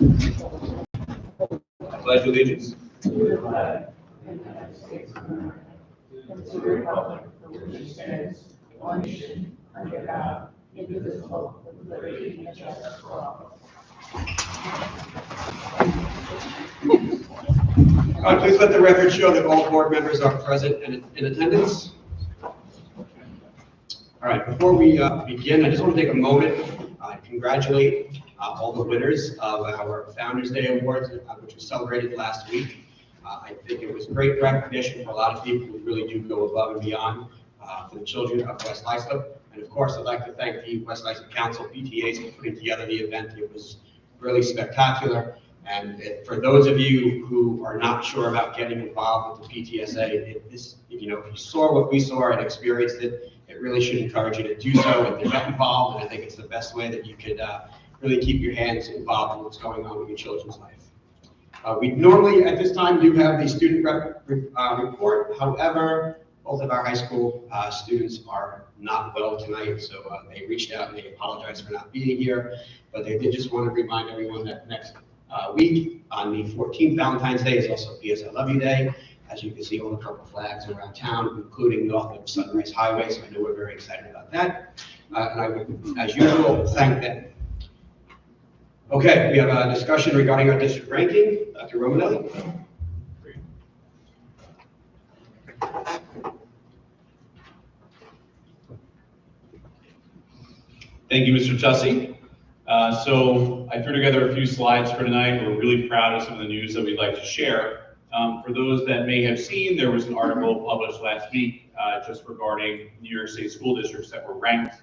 I pledge allegiance to the flag of the United States of America, and to the republic for which it stands, one nation, under God, indivisible, with liberty and justice for all. Please let the record show that all board members are present and in attendance. All right, before we begin, I just want to take a moment and congratulate all the winners of our Founders Day Awards, which was celebrated last week. I think it was great recognition for a lot of people who really do go above and beyond for the children of West Islip. And of course, I'd like to thank the West Islip Council, PTAs, for putting together the event. It was really spectacular. And for those of you who are not sure about getting involved with the PTSA, if you saw what we saw and experienced it, it really should encourage you to do so and to get involved. And I think it's the best way that you could really keep your hands involved in what's going on with your children's life. We normally, at this time, do have the student report. However, both of our high school students are not well tonight, so they reached out and they apologized for not being here. But they did just want to remind everyone that next week, on the 14th, Valentine's Day, is also PS I Love You Day. As you can see, all the purple flags around town, including north of Sunrise Highway, so I know we're very excited about that. And I would, as usual, thank them. Okay, we have a discussion regarding our district ranking. Dr. Romanelli. Thank you, Mr. Tussey. So I threw together a few slides for tonight. We're really proud of some of the news that we'd like to share. For those that may have seen, there was an article published last week just regarding New York State school districts that were ranked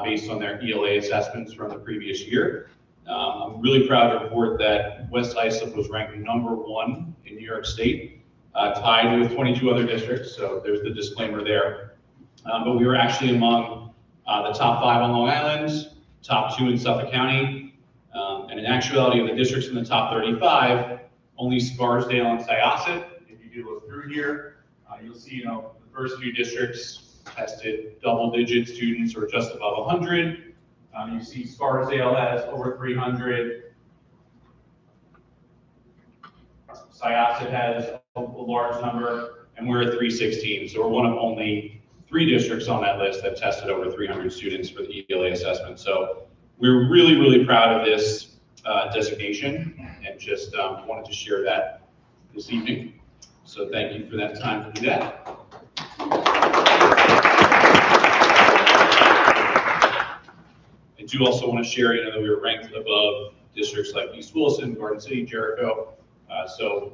based on their ELA assessments from the previous year. I'm really proud to report that West Islip was ranked #1 in New York State, tied with 22 other districts, so there's the disclaimer there. But we were actually among the top 5 on Long Island, top 2 in Suffolk County, and in actuality of the districts in the top 35, only Scarsdale and Syosset. If you do look through here, you'll see, the first few districts tested double-digit students or just above 100. You see Scarsdale has over 300. Syosset has a large number, and we're at 316. So we're one of only 3 districts on that list that tested over 300 students for the ELA assessment. So we're really, really proud of this designation, and just wanted to share that this evening. So thank you for that time to do that. I do also want to share, that we were ranked above districts like East Wilson, Garden City, Jericho. So,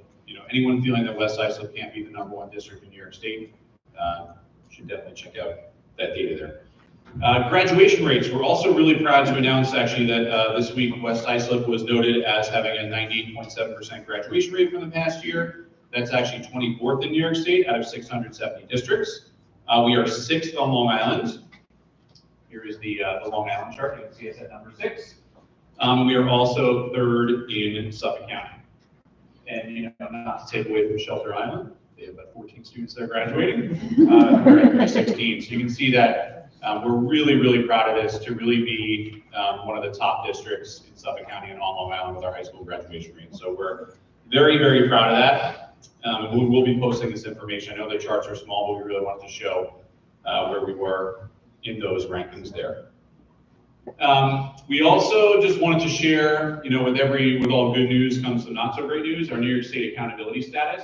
anyone feeling that West Islip can't be the #1 district in New York State should definitely check out that data there. Graduation rates. We're also really proud to announce actually that this week West Islip was noted as having a 98.7% graduation rate from the past year. That's actually 24th in New York State out of 670 districts. We are 6th on Long Island. Here is the Long Island chart. You can see us at #6. We are also 3rd in Suffolk County. And not to take away from Shelter Island, they have about 14 students that are graduating. We're at 316. So you can see that we're really, really proud of this to really be one of the top districts in Suffolk County and on Long Island with our high school graduation rate. So we're very, very proud of that. We will be posting this information. I know the charts are small, but we really wanted to show where we were in those rankings there. We also just wanted to share, with all good news comes some not so great news, our New York State accountability status.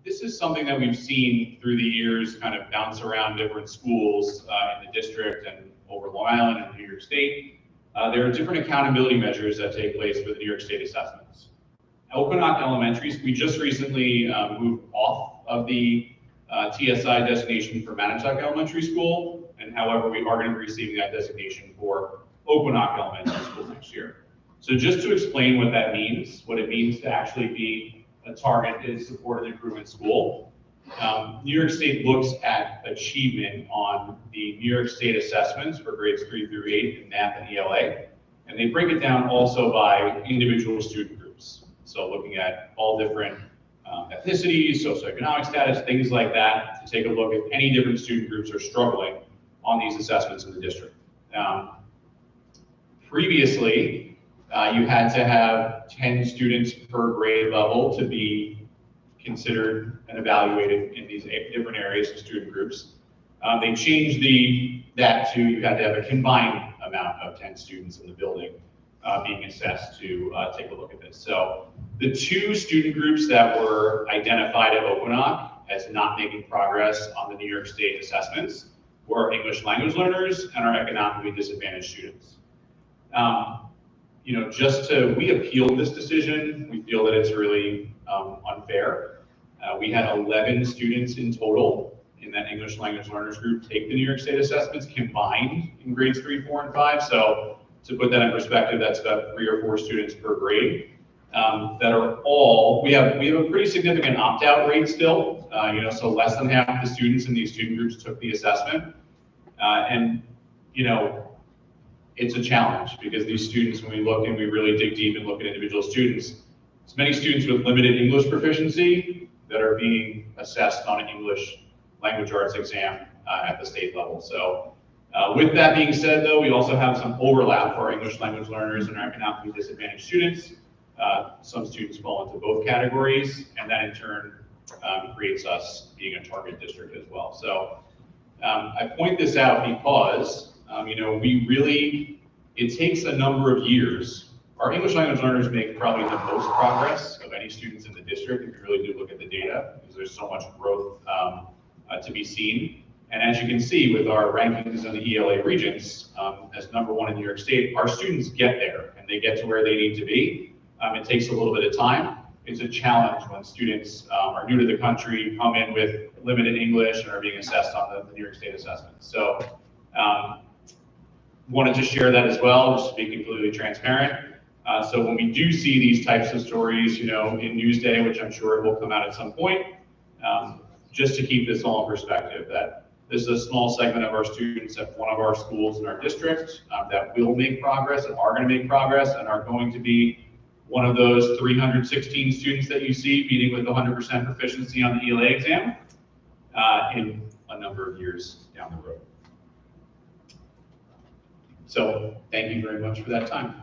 This is something that we've seen through the years kind of bounce around different schools in the district and over Long Island and New York State. There are different accountability measures that take place with New York State assessments. Okonock Elementary, we just recently moved off of the TSI designation for Manatuck Elementary School, and however, we are going to be receiving that designation for Okonock Elementary School next year. So just to explain what that means, what it means to actually be a targeted supported improvement school, New York State looks at achievement on the New York State assessments for grades 3 through 8 in math and ELA, and they break it down also by individual student groups. So looking at all different ethnicities, socioeconomic status, things like that, to take a look if any different student groups are struggling on these assessments in the district. Previously, you had to have 10 students per grade level to be considered and evaluated in these different areas and student groups. They changed that to you had to have a combined amount of 10 students in the building being assessed to take a look at this. So the two student groups that were identified at Okonock as not making progress on the New York State assessments were English language learners and our economically disadvantaged students. We appealed this decision. We feel that it's really unfair. We had 11 students in total in that English language learners group take the New York State assessments combined in grades 3, 4, and 5. So to put that in perspective, that's about 3 or 4 students per grade. That are all, we have a pretty significant opt-out rate still, so less than half the students in these student groups took the assessment. It's a challenge because these students, when we look and we really dig deep and look at individual students, it's many students with limited English proficiency that are being assessed on an English language arts exam at the state level. So with that being said, though, we also have some overlap for our English language learners and our economically disadvantaged students. Some students fall into both categories, and that in turn creates us being a target district as well. So I point this out because it takes a number of years. Our English language learners make probably the most progress of any students in the district if you really do look at the data, because there's so much growth to be seen. And as you can see with our rankings in the ELA regions, as #1 in New York State, our students get there and they get to where they need to be. It takes a little bit of time. It's a challenge when students are new to the country, come in with limited English, and are being assessed on the New York State assessment. So wanted to share that as well, just to be completely transparent. So when we do see these types of stories, in Newsday, which I'm sure will come out at some point, just to keep this all in perspective, that this is a small segment of our students at one of our schools in our district that will make progress and are going to make progress and are going to be one of those 316 students that you see meeting with 100% proficiency on the ELA exam in a number of years down the road. So thank you very much for that time.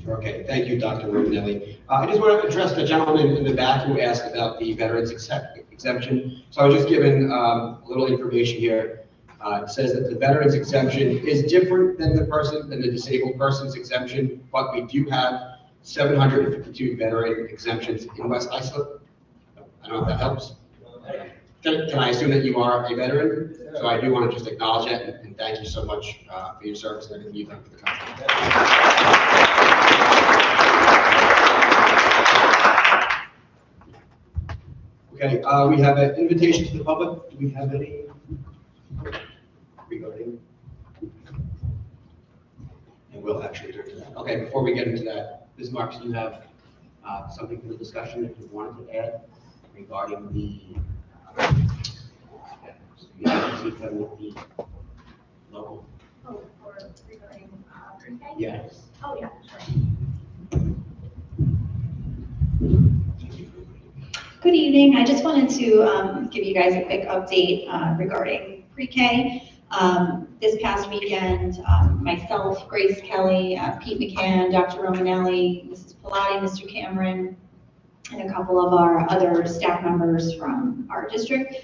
Okay, thank you, Dr. Romanelli. I just want to address the gentleman in the back who asked about the veterans exemption. So I was just given a little information here. It says that the veterans exemption is different than the disabled person's exemption, but we do have 752 veteran exemptions in West Islip. I don't know if that helps. Can I assume that you are a veteran? So I do want to just acknowledge it and thank you so much for your service and everything you've done for the country. Okay, we have an invitation to the public. Do we have any regarding? And we'll actually turn to that. Okay, before we get into that, Ms. Marks, you have something for the discussion that you wanted to add regarding the the local. Oh, for regarding pre-K? Yes. Oh, yeah, sure. Good evening. I just wanted to give you guys a quick update regarding pre-K. This past weekend, myself, Grace Kelly, Pete McCann, Dr. Romanelli, Mrs. Pilati, Mr. Cameron, and a couple of our other staff members from our district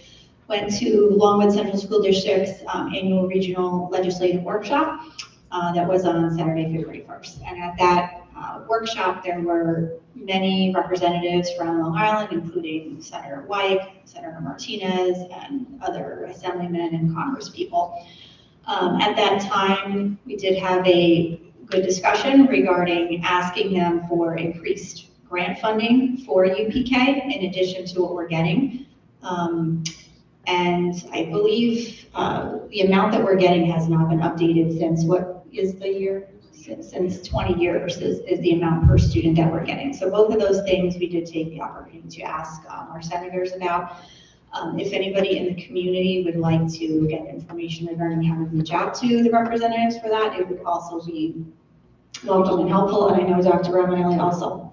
went to Longwood Central School District's annual regional legislative workshop that was on Saturday, February 1st. And at that workshop, there were many representatives from Long Island, including Senator White, Senator Martinez, and other assemblymen and Congress people. At that time, we did have a good discussion regarding asking them for increased grant funding for UPK in addition to what we're getting. And I believe the amount that we're getting has not been updated since what is the year? Since 20 years is the amount per student that we're getting. So both of those things we did take the opportunity to ask our senators about. If anybody in the community would like to get information regarding how to reach out to the representatives for that, it would also be welcome and helpful. And I know Dr. Romanelli also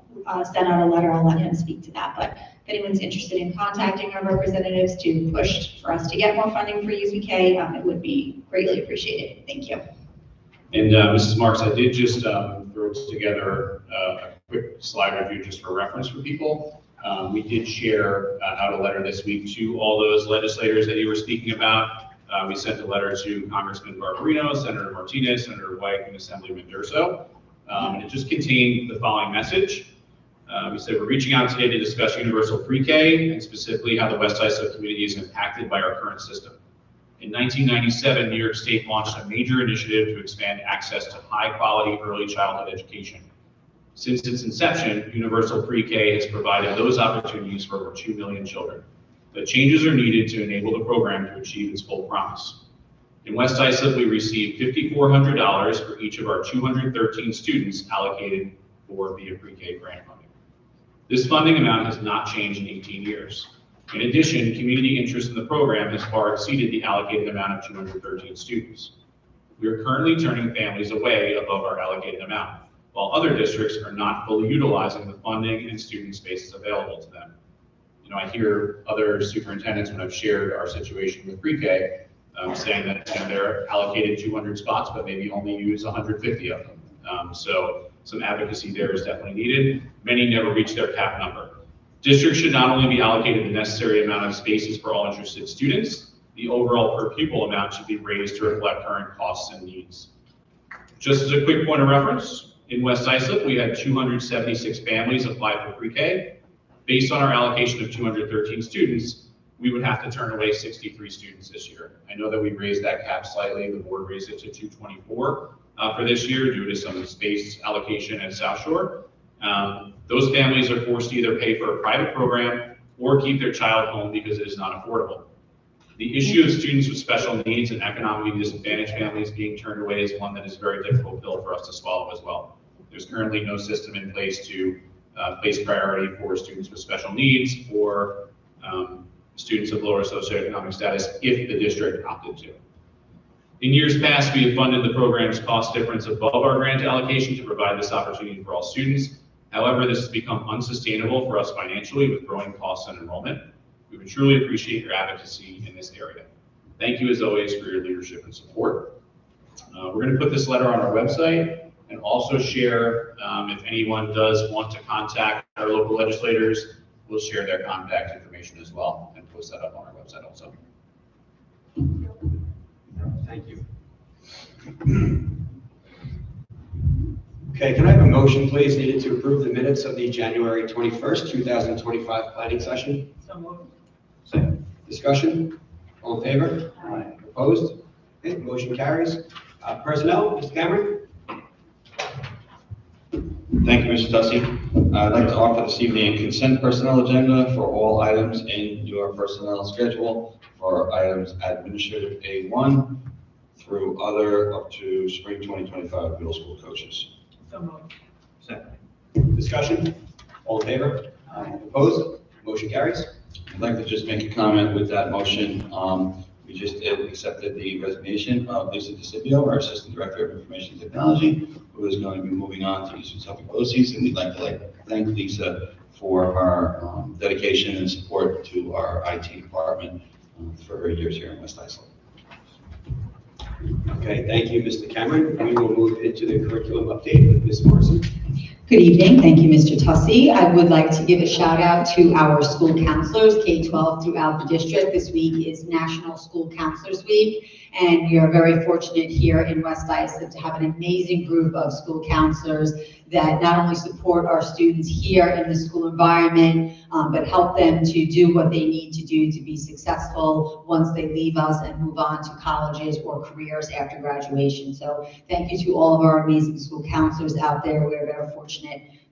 sent out a letter. I'll let him speak to that. But if anyone's interested in contacting our representatives to push for us to get more funding for UPK, it would be greatly appreciated. Thank you. And Mrs. Marks, I did just throw together a quick slide review just for reference for people. We did share out a letter this week to all those legislators that you were speaking about. We sent a letter to Congressman Barbarino, Senator Martinez, Senator White, and Assemblyman Durso. And it just contained the following message. We said, we're reaching out today to discuss universal pre-K and specifically how the West Islip community is impacted by our current system. In 1997, New York State launched a major initiative to expand access to high-quality early childhood education. Since its inception, universal pre-K has provided those opportunities for over 2 million children. But changes are needed to enable the program to achieve its full promise. In West Islip, we received $5,400 for each of our 213 students allocated for via pre-K grant funding. This funding amount has not changed in 18 years. In addition, community interest in the program has far exceeded the allocated amount of 213 students. We are currently turning families away above our allocated amount, while other districts are not fully utilizing the funding and student spaces available to them. You know, I hear other superintendents when I've shared our situation with pre-K saying that they're allocated 200 spots, but maybe only use 150 of them. So some advocacy there is definitely needed. Many never reach their cap number. Districts should not only be allocated the necessary amount of spaces for all interested students, the overall per pupil amount should be raised to reflect current costs and needs. Just as a quick point of reference, in West Islip, we had 276 families apply for pre-K. Based on our allocation of 213 students, we would have to turn away 63 students this year. I know that we raised that cap slightly. The board raised it to 224 for this year due to some space allocation at South Shore. Those families are forced to either pay for a private program or keep their child home because it is not affordable. The issue of students with special needs and economically disadvantaged families being turned away is one that is a very difficult pill for us to swallow as well. There's currently no system in place to place priority for students with special needs or students of lower socioeconomic status if the district opted to. In years past, we have funded the program's cost difference above our grant allocation to provide this opportunity for all students. However, this has become unsustainable for us financially with growing costs and enrollment. We would truly appreciate your advocacy in this area. Thank you as always for your leadership and support. We're going to put this letter on our website and also share, if anyone does want to contact our local legislators, we'll share their contact information as well and post that up on our website also. Thank you. Okay, can I have a motion, please, needed to approve the minutes of the January 21st, 2025 planning session? So moved. Second. Discussion? All in favor? Aye. Opposed? Okay, motion carries. Personnel, Mr. Cameron? Thank you, Mr. Tussey. I'd like to offer this evening a consent personnel agenda for all items in your personnel schedule for items administrative A1 through other up to spring 2025 middle school coaches. So moved. Second. Discussion? All in favor? Aye. Opposed? Motion carries. I'd like to just make a comment with that motion. We just accepted the resignation of Lisa DeCipio, our Assistant Director of Information Technology, who is going to be moving on to Eastern Suffolk BOCES, and we'd like to thank Lisa for her dedication and support to our IT department for her years here in West Islip. Okay, thank you, Mr. Cameron. We will move into the curriculum update with Ms. Morrison. Good evening. Thank you, Mr. Tussey. I would like to give a shout out to our school counselors, K-12 throughout the district. This week is National School Counselors Week, and we are very fortunate here in West Islip to have an amazing group of school counselors that not only support our students here in the school environment, but help them to do what they need to do to be successful once they leave us and move on to colleges or careers after graduation. So thank you to all of our amazing school counselors out there. We're very fortunate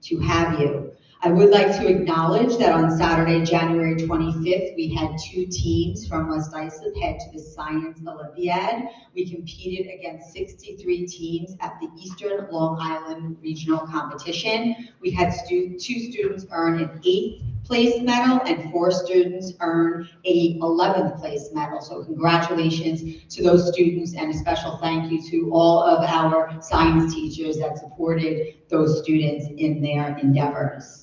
to have you. I would like to acknowledge that on Saturday, January 25th, we had 2 teams from West Islip head to the Science Olympiad. We competed against 63 teams at the Eastern Long Island Regional Competition. We had 2 students earn an 8th place medal and 4 students earn a 11th place medal. So congratulations to those students and a special thank you to all of our science teachers that supported those students in their endeavors.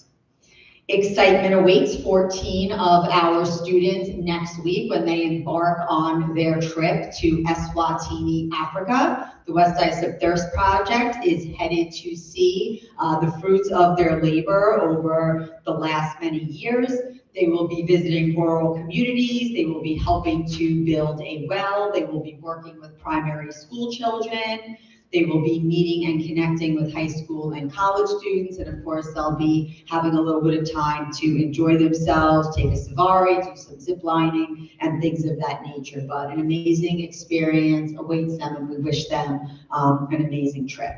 Excitement awaits 14 of our students next week when they embark on their trip to Eswatini, Africa. The West Islip Thirst Project is headed to see the fruits of their labor over the last many years. They will be visiting rural communities. They will be helping to build a well. They will be working with primary school children. They will be meeting and connecting with high school and college students. And of course, they'll be having a little bit of time to enjoy themselves, take a safari, do some zip lining and things of that nature. But an amazing experience awaits them, and we wish them an amazing trip.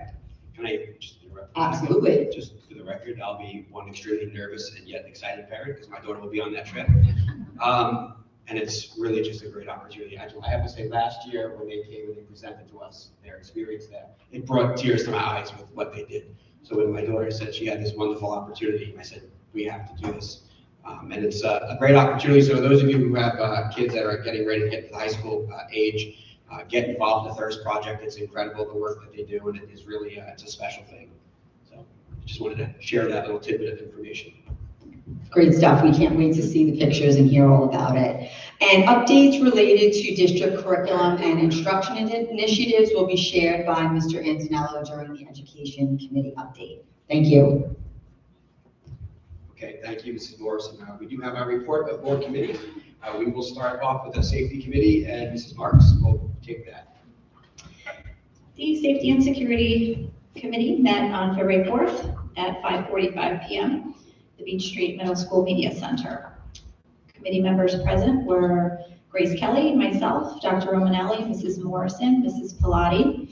Can I just interrupt? Absolutely. Just for the record, I'll be one extremely nervous and yet excited parent because my daughter will be on that trip. And it's really just a great opportunity. I have to say, last year when they came and they presented to us their experience there, it brought tears to my eyes with what they did. So when my daughter said she had this wonderful opportunity, I said, we have to do this. And it's a great opportunity. So those of you who have kids that are getting ready to get to the high school age, get involved in the Thirst Project. It's incredible the work that they do, and it is really, it's a special thing. So just wanted to share that little tidbit of information. Great stuff. We can't wait to see the pictures and hear all about it. And updates related to district curriculum and instruction initiatives will be shared by Mr. Antonello during the Education Committee update. Thank you. Okay, thank you, Mrs. Morrison. We do have our report of board committees. We will start off with the Safety Committee, and Mrs. Marks will take that. The Safety and Security Committee met on February 4th at 5:45 p.m. the Beach Street Middle School Media Center. Committee members present were Grace Kelly, myself, Dr. Romanelli, Mrs. Morrison, Mrs. Pilati,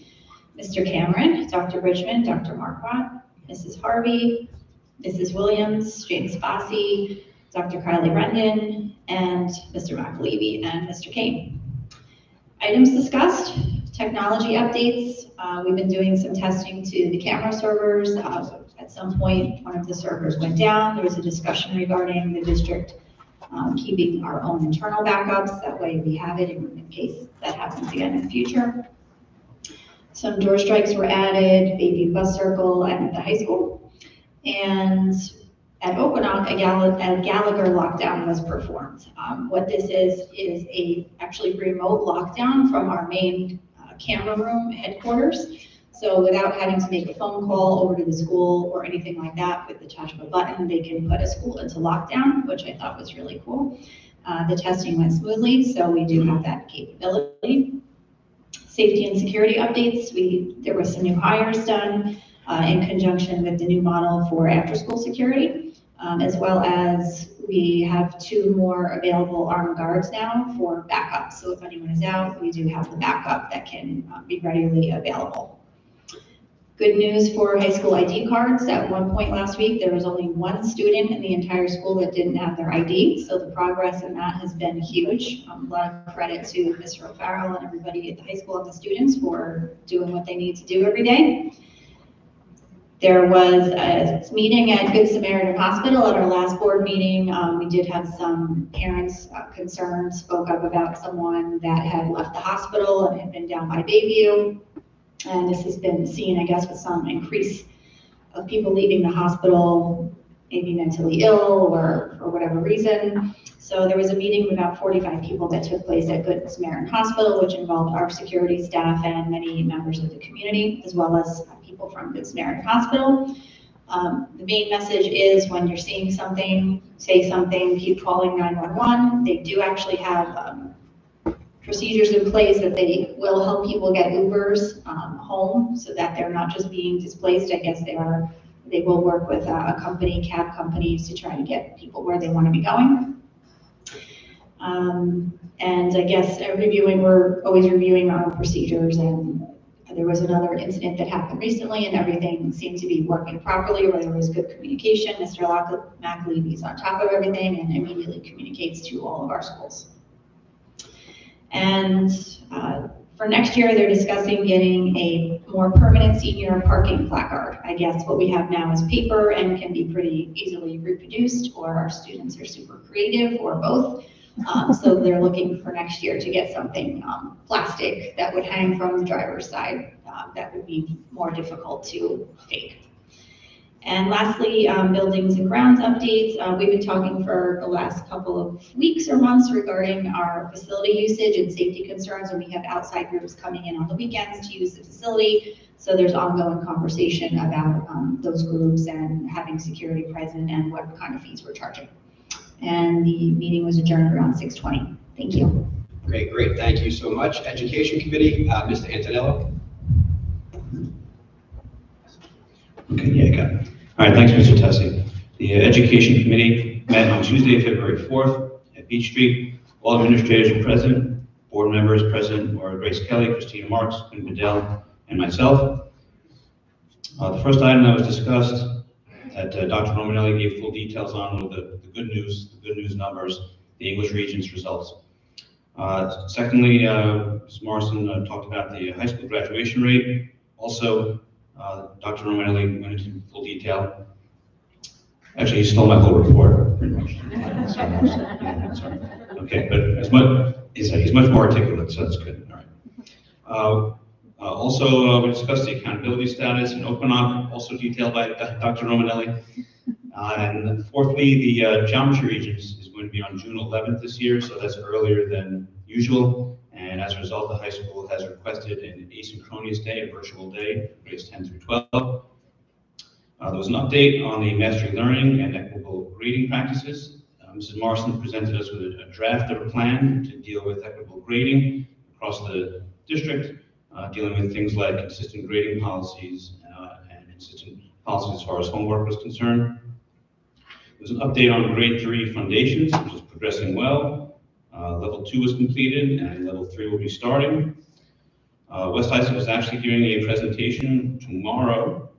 Mr. Cameron, Dr. Bridgman, Dr. Marquardt, Mrs. Harvey, Mrs. Williams, James Fossey, Dr. Kylie Rendon, and Mr. McAlevey and Mr. Kane. Items discussed, technology updates. We've been doing some testing to the camera servers. At some point, one of the servers went down. There was a discussion regarding the district keeping our own internal backups. That way we have it in case that happens again in the future. Some door strikes were added, Baby Bus Circle and the high school. And at Okonock, a Gallagher lockdown was performed. What this is actually remote lockdown from our main camera room headquarters. So without having to make a phone call over to the school or anything like that, with the touch of a button, they can put a school into lockdown, which I thought was really cool. The testing went smoothly, so we do have that capability. Safety and security updates, there were some new hires done in conjunction with the new model for after-school security, as well as we have 2 more available armed guards now for backup. So if anyone is out, we do have the backup that can be readily available. Good news for high school ID cards. At one point last week, there was only 1 student in the entire school that didn't have their ID. So the progress in that has been huge. A lot of credit to Mr. O'Farrell and everybody at the high school and the students for doing what they need to do every day. There was a meeting at Good Samaritan Hospital at our last board meeting. We did have some parents concerned, spoke up about someone that had left the hospital and had been down by Bayview. And this has been seen, I guess, with some increase of people leaving the hospital, maybe mentally ill or for whatever reason. So there was a meeting with about 45 people that took place at Good Samaritan Hospital, which involved our security staff and many members of the community, as well as people from Good Samaritan Hospital. The main message is when you're seeing something, say something, keep calling 911. They do actually have procedures in place that they will help people get Ubers home so that they're not just being displaced. I guess they will work with a company, cab companies, to try to get people where they want to be going. And I guess we're always reviewing our own procedures, and there was another incident that happened recently and everything seemed to be working properly, where there was good communication. Mr. McAlevey's on top of everything and immediately communicates to all of our schools. And for next year, they're discussing getting a more permanent senior parking placard. I guess what we have now is paper and can be pretty easily reproduced, or our students are super creative, or both. So they're looking for next year to get something plastic that would hang from the driver's side that would be more difficult to fake. And lastly, buildings and grounds updates. We've been talking for the last couple of weeks or months regarding our facility usage and safety concerns, and we have outside groups coming in on the weekends to use the facility. So there's ongoing conversation about those groups and having security present and what kind of fees we're charging. And the meeting was adjourned around 6:20. Thank you. Great, great. Thank you so much. Education Committee, Mr. Antonello. Okay, yeah, I got it. All right, thanks, Mr. Tessie. The Education Committee met on Tuesday, February 4th at Beach Street. All administrators were present. Board members present were Grace Kelly, Christina Marks, Quinn Bedell, and myself. The first item that was discussed that Dr. Romanelli gave full details on were the good news numbers, the English Regents results. Secondly, Ms. Morrison talked about the high school graduation rate. Also, Dr. Romanelli went into full detail. Actually, he stole my whole report, pretty much. Sorry. Okay, but he's much more articulate, so that's good. All right. Also, we discussed the accountability status and OpenOp, also detailed by Dr. Romanelli. And fourthly, the Geometry Regents is going to be on June 11th this year, so that's earlier than usual. And as a result, the high school has requested an asynchronous day, a virtual day, grades 10 through 12. There was an update on the mastery learning and equitable grading practices. Mrs. Morrison presented us with a draft of a plan to deal with equitable grading across the district, dealing with things like consistent grading policies and consistent policies as far as homework was concerned. There was an update on grade 3 foundations, which is progressing well. Level 2 was completed and level 3 will be starting. West ISA is actually giving a presentation tomorrow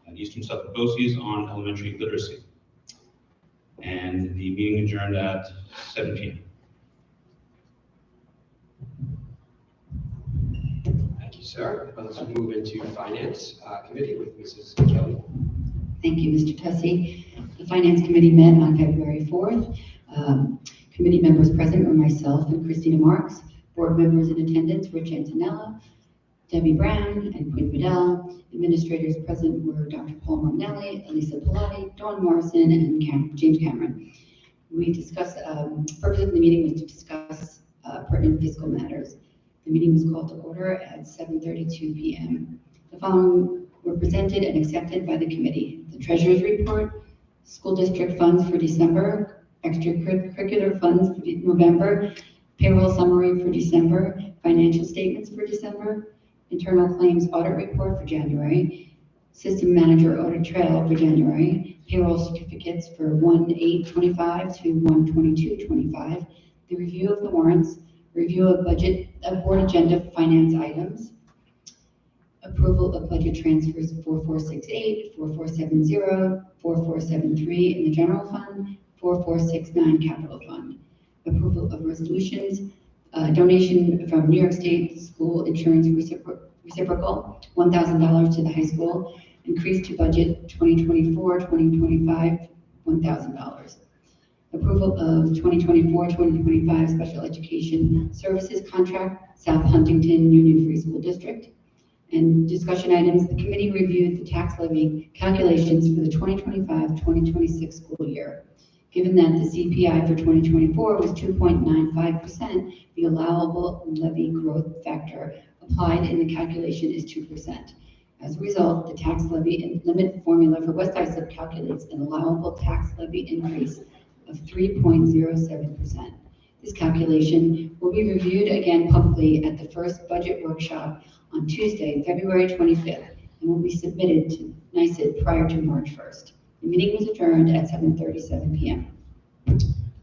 at Eastern Suffolk BOCES on elementary literacy. And the meeting adjourned at 7 p.m. Thank you, sir. Let's move into Finance Committee with Mrs. Kelly. Thank you, Mr. Tessie. The Finance Committee met on February 4th. Committee members present were myself and Christina Marks. Board members in attendance, Rich Antonella, Debbie Brown, and Quinn Bedell. Administrators present were Dr. Paul Romanelli, Elisa Pilati, Dawn Morrison, and James Cameron. We discussed, purpose of the meeting was to discuss pertinent fiscal matters. The meeting was called to order at 7:32 p.m. The following were presented and accepted by the committee: the Treasurer's Report, School District Funds for December, Extracurricular Funds for November, Payroll Summary for December, Financial Statements for December, Internal Claims Audit Report for January, System Manager Audit Trail for January, Payroll Certificates for 1/8/25 to 1/22/25, the review of the warrants, review of budget of board agenda finance items, approval of budget transfers 4468, 4470, 4473 in the general fund, 4469 capital fund, approval of resolutions, donation from New York State School Insurance Reciprocal, $1,000 to the high school, increase to budget 2024-2025, $1,000. Approval of 2024-2025 Special Education Services Contract, South Huntington Union Free School District. And discussion items, the committee reviewed the tax levy calculations for the 2025-2026 school year. Given that the CPI for 2024 was 2.95%, the allowable levy growth factor applied in the calculation is 2%. As a result, the tax levy limit formula for West ISA calculates an allowable tax levy increase of 3.07%. This calculation will be reviewed again publicly at the first budget workshop on Tuesday, February 25th, and will be submitted to NYSED prior to March 1st. The meeting was adjourned at 7:37 p.m.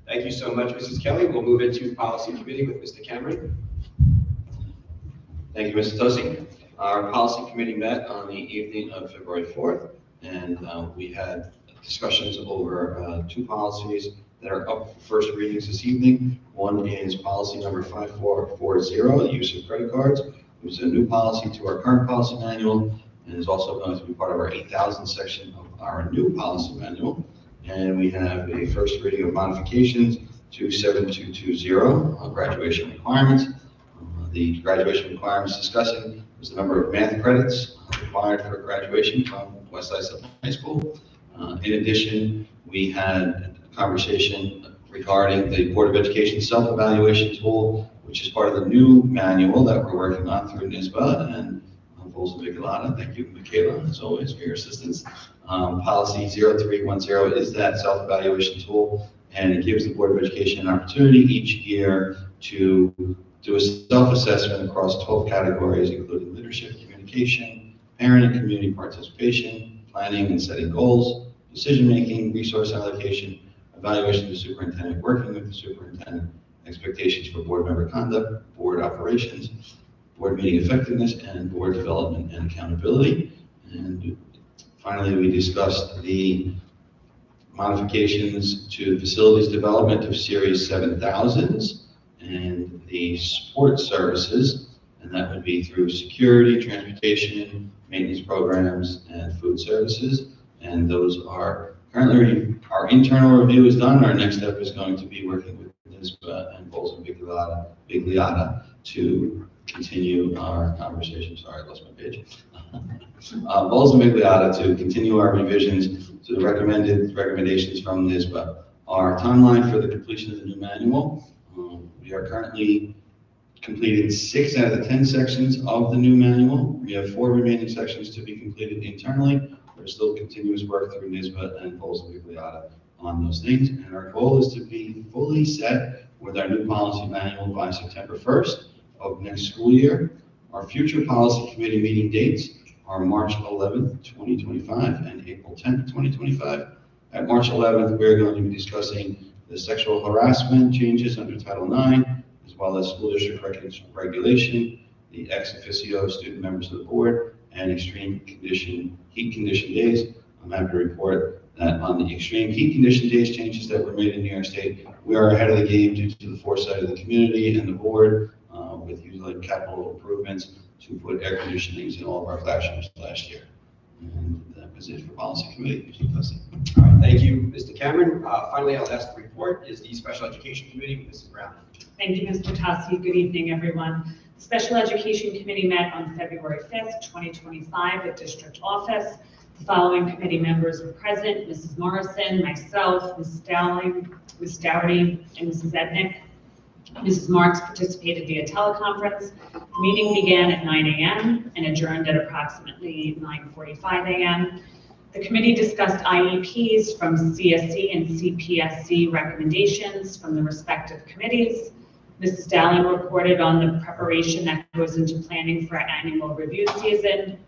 Thank you so much, Mrs. Kelly. We'll move into Policy Committee with Mr. Cameron. Thank you, Mr. Tosi. Our Policy Committee met on the evening of February 4th, and we had discussions over two policies that are up for first readings this evening. One is policy number 5440, the use of credit cards, which is a new policy to our current policy manual, and is also going to be part of our 8,000 section of our new policy manual. And we have a first reading of modifications to 7220, graduation requirements. The graduation requirements discussing is the number of math credits required for graduation from West ISA High School. In addition, we had a conversation regarding the Board of Education self-evaluation tool, which is part of the new manual that we're working on through NISBA and Bolsa Vigilata. Thank you, Michaela, as always, for your assistance. Policy 0310 is that self-evaluation tool, and it gives the Board of Education an opportunity each year to do a self-assessment across 12 categories, including leadership, communication, parent and community participation, planning and setting goals, decision-making, resource allocation, evaluation of the superintendent, working with the superintendent, expectations for board member conduct, board operations, board meeting effectiveness, and board development and accountability. And finally, we discussed the modifications to facilities development of Series 7000s and the support services, and that would be through security, transportation, maintenance programs, and food services. And those are currently, our internal review is done. Our next step is going to be working with NISBA and Bolsa Vigilata to continue our conversation. Sorry, I lost my page. Bolsa Vigilata to continue our revisions to the recommendations from NISBA. Our timeline for the completion of the new manual, we are currently completed 6 out of the 10 sections of the new manual. We have 4 remaining sections to be completed internally. There's still continuous work through NISBA and Bolsa Vigilata on those things. And our goal is to be fully set with our new policy manual by September 1st of next school year. Our future policy committee meeting dates are March 11th, 2025 and April 10th, 2025. At March 11th, we're going to be discussing the sexual harassment changes under Title IX, as well as school district regulation, the ex officio student members of the board, and extreme heat condition days. I'm happy to report that on the extreme heat condition days changes that were made in New York State, we are ahead of the game due to the foresight of the community and the board with usually capital improvements to put air conditionings in all of our classrooms last year. And that was it for policy committee. All right, thank you, Mr. Cameron. Finally, our last report is the Special Education Committee, Mrs. Brown. Thank you, Mr. Tossi. Good evening, everyone. The Special Education Committee met on February 5th, 2025 at District Office. The following committee members were present: Mrs. Morrison, myself, Mrs. Dowling, Ms. Dougherty, and Mrs. Ednick. Mrs. Marks participated via teleconference. The meeting began at 9 a.m. and adjourned at approximately 9:45 a.m. The committee discussed IEPs from CSE and CPSC recommendations from the respective committees. Mrs. Dowling reported on the preparation that goes into planning for our annual review season.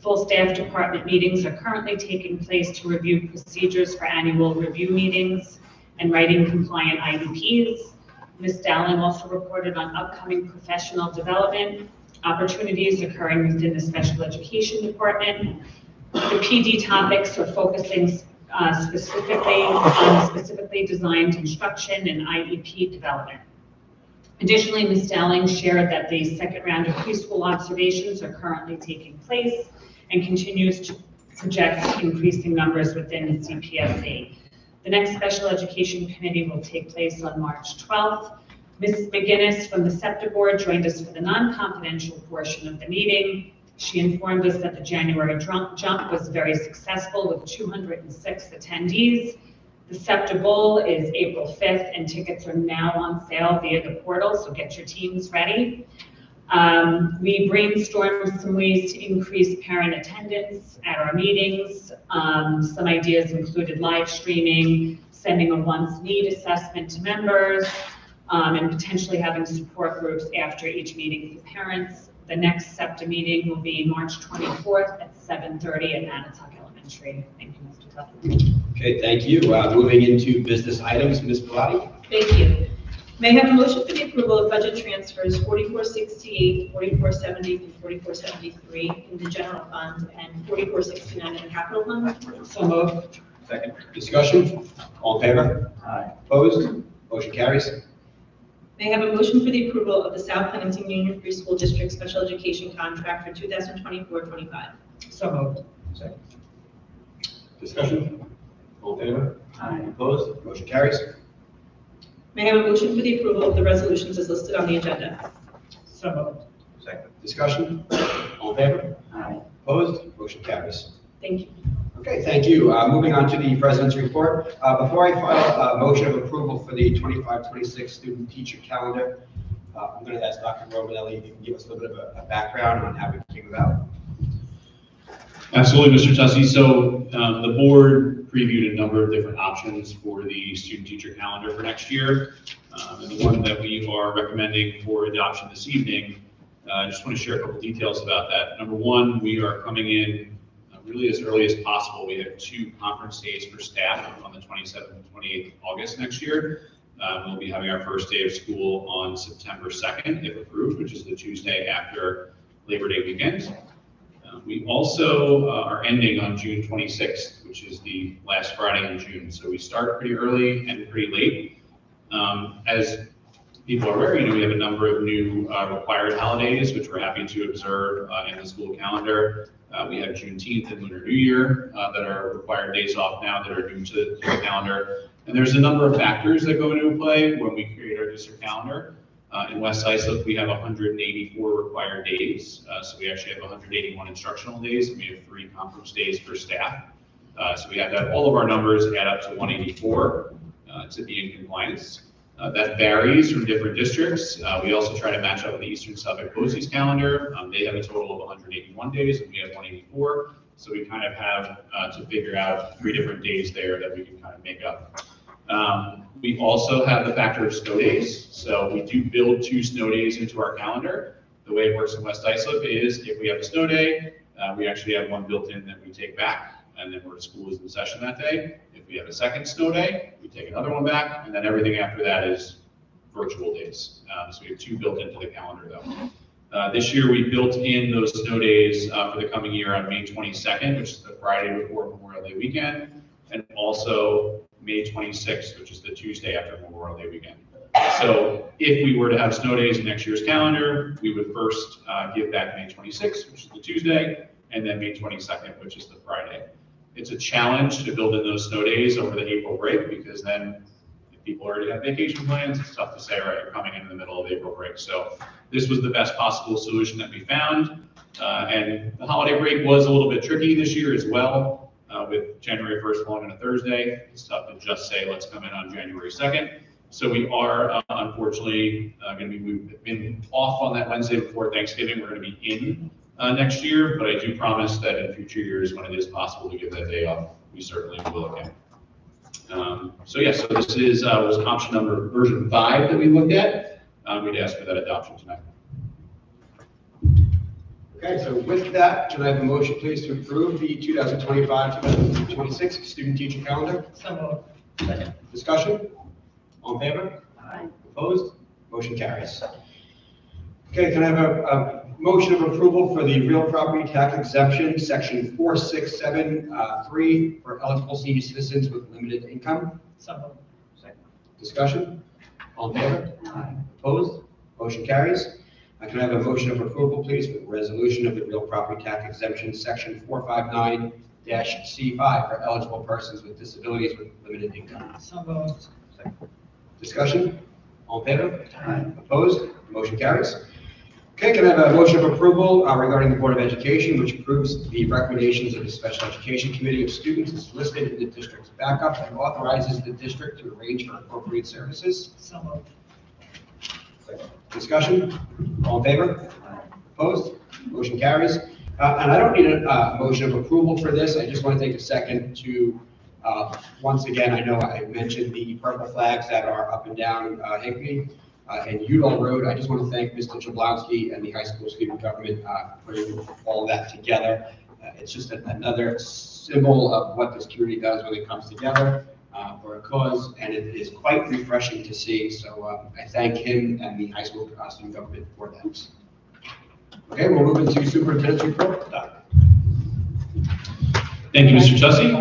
Full staff department meetings are currently taking place to review procedures for annual review meetings and writing compliant IEPs. Ms. Dowling also reported on upcoming professional development opportunities occurring within the special education department. The PD topics are focusing specifically on specifically designed instruction and IEP development. Additionally, Ms. Dowling shared that the second round of preschool observations are currently taking place and continues to project increasing numbers within the CPSC. The next Special Education Committee will take place on March 12th. Ms. McGinnis from the SEPTA Board joined us for the non-confidential portion of the meeting. She informed us that the January jump was very successful with 206 attendees. The SEPTA Bowl is April 5th and tickets are now on sale via the portal, so get your teams ready. We brainstormed some ways to increase parent attendance at our meetings. Some ideas included live streaming, sending a once need assessment to members, and potentially having support groups after each meeting for parents. The next SEPTA meeting will be March 24th at 7:30 at Manatuck Elementary. Thank you, Mr. Tuffy. Okay, thank you. Moving into business items, Ms. Pilati. Thank you. May I have a motion for the approval of budget transfers 4468, 4470, and 4473 in the general fund and 4469 in the capital fund? So moved. Second. Discussion? All in favor? Aye. Opposed? Motion carries. May I have a motion for the approval of the South Huntington Union Free School District Special Education Contract for 2024-25? So moved. Second. Discussion? All in favor? Aye. Opposed? Motion carries. May I have a motion for the approval of the resolutions as listed on the agenda? So moved. Second. Discussion? All in favor? Aye. Opposed? Motion carries. Thank you. Okay, thank you. Moving on to the President's report. Before I file a motion of approval for the 25-26 student teacher calendar, I'm going to ask Dr. Romanelli if you can give us a little bit of a background on how it came about. Absolutely, Mr. Tussey. So the board previewed a number of different options for the student teacher calendar for next year. And the one that we are recommending for adoption this evening, I just want to share a couple details about that. Number one, we are coming in really as early as possible. We have 2 conference days for staff on the 27th and 28th of August next year. We'll be having our first day of school on September 2nd, if approved, which is the Tuesday after Labor Day weekend. We also are ending on June 26th, which is the last Friday in June. So we start pretty early and pretty late. As people are aware, we have a number of new required holidays, which we're happy to observe in the school calendar. We have Juneteenth and Lunar New Year that are required days off now that are new to the calendar. And there's a number of factors that go into play when we create our district calendar. In West Islip, we have 184 required days. So we actually have 181 instructional days, and we have 3 conference days for staff. So we have to have all of our numbers add up to 184 to be in compliance. That varies from different districts. We also try to match up with the Eastern Suffolk BOCES calendar. They have a total of 181 days, and we have 184. So we kind of have to figure out 3 different days there that we can kind of make up. We also have the factor of snow days. So we do build 2 snow days into our calendar. The way it works in West Islip is if we have a snow day, we actually have one built in that we take back, and then school is in session that day. If we have a second snow day, we take another one back, and then everything after that is virtual days. So we have 2 built into the calendar though. This year we built in those snow days for the coming year on May 22nd, which is the Friday before Memorial Day weekend, and also May 26th, which is the Tuesday after Memorial Day weekend. So if we were to have snow days in next year's calendar, we would first give back May 26th, which is the Tuesday, and then May 22nd, which is the Friday. It's a challenge to build in those snow days over the April break, because then if people already have vacation plans, it's tough to say, right, you're coming in the middle of April break. So this was the best possible solution that we found. And the holiday break was a little bit tricky this year as well. With January 1st falling on a Thursday, it's tough to just say, let's come in on January 2nd. So we are unfortunately we've been off on that Wednesday before Thanksgiving. We're going to be in next year, but I do promise that in future years, when it is possible to give that day off, we certainly will again. So this is was option number version 5 that we looked at. We'd ask for that adoption tonight. Okay, so with that, can I have a motion, please, to approve the 2025-2026 student teacher calendar? So moved. Second. Discussion? All in favor? Aye. Opposed? Motion carries. Okay, can I have a motion of approval for the real property tax exemption, section 4673 for eligible senior citizens with limited income? So moved. Second. Discussion? All in favor? Aye. Opposed? Motion carries. Can I have a motion of approval, please, for the resolution of the real property tax exemption, section 459-C5 for eligible persons with disabilities with limited income? So moved. Second. Discussion? All in favor? Aye. Opposed? Motion carries. Okay, can I have a motion of approval regarding the Board of Education, which approves the recommendations of the Special Education Committee of Students as listed in the district's backup and authorizes the district to arrange for appropriate services? So moved. Discussion? All in favor? Opposed? Motion carries. And I don't need a motion of approval for this. I just want to take a second to, once again, I know I mentioned the purple flags that are up and down Higbee and Udall Road. I just want to thank Mr. Jablonski and the high school student government for putting all of that together. It's just another symbol of what this community does when it comes together for a cause, and it is quite refreshing to see. So I thank him and the high school student government for that. Okay, we'll move into superintendent's report. Thank you, Mr. Tussey.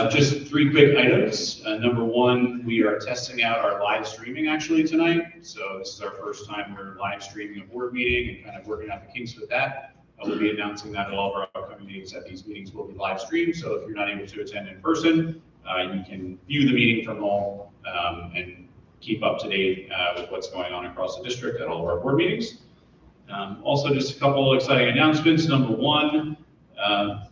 Just 3 quick items. Number 1, we are testing out our live streaming actually tonight. So this is our first time we're live streaming a board meeting and kind of working out the kinks with that. We'll be announcing that at all of our upcoming meetings, that these meetings will be live streamed. So if you're not able to attend in person, you can view the meeting from home and keep up to date with what's going on across the district at all of our board meetings. Also, just a couple of exciting announcements. Number 1,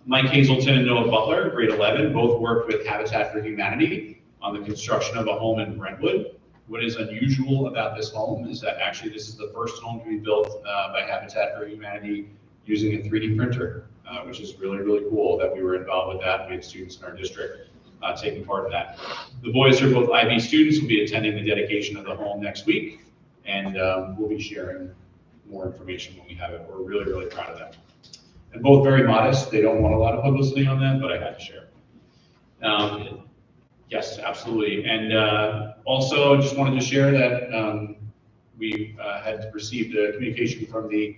Mike Hazelton and Noah Butler, grade 11, both worked with Habitat for Humanity on the construction of a home in Brentwood. What is unusual about this home is that actually this is the first home to be built by Habitat for Humanity using a 3D printer, which is really, really cool that we were involved with that. We had students in our district taking part in that. The boys are both IB students, will be attending the dedication of the home next week, and we'll be sharing more information when we have it. We're really, really proud of them. And both very modest. They don't want a lot of publicity on them, but I had to share. Yes, absolutely. And also just wanted to share that we had received a communication from the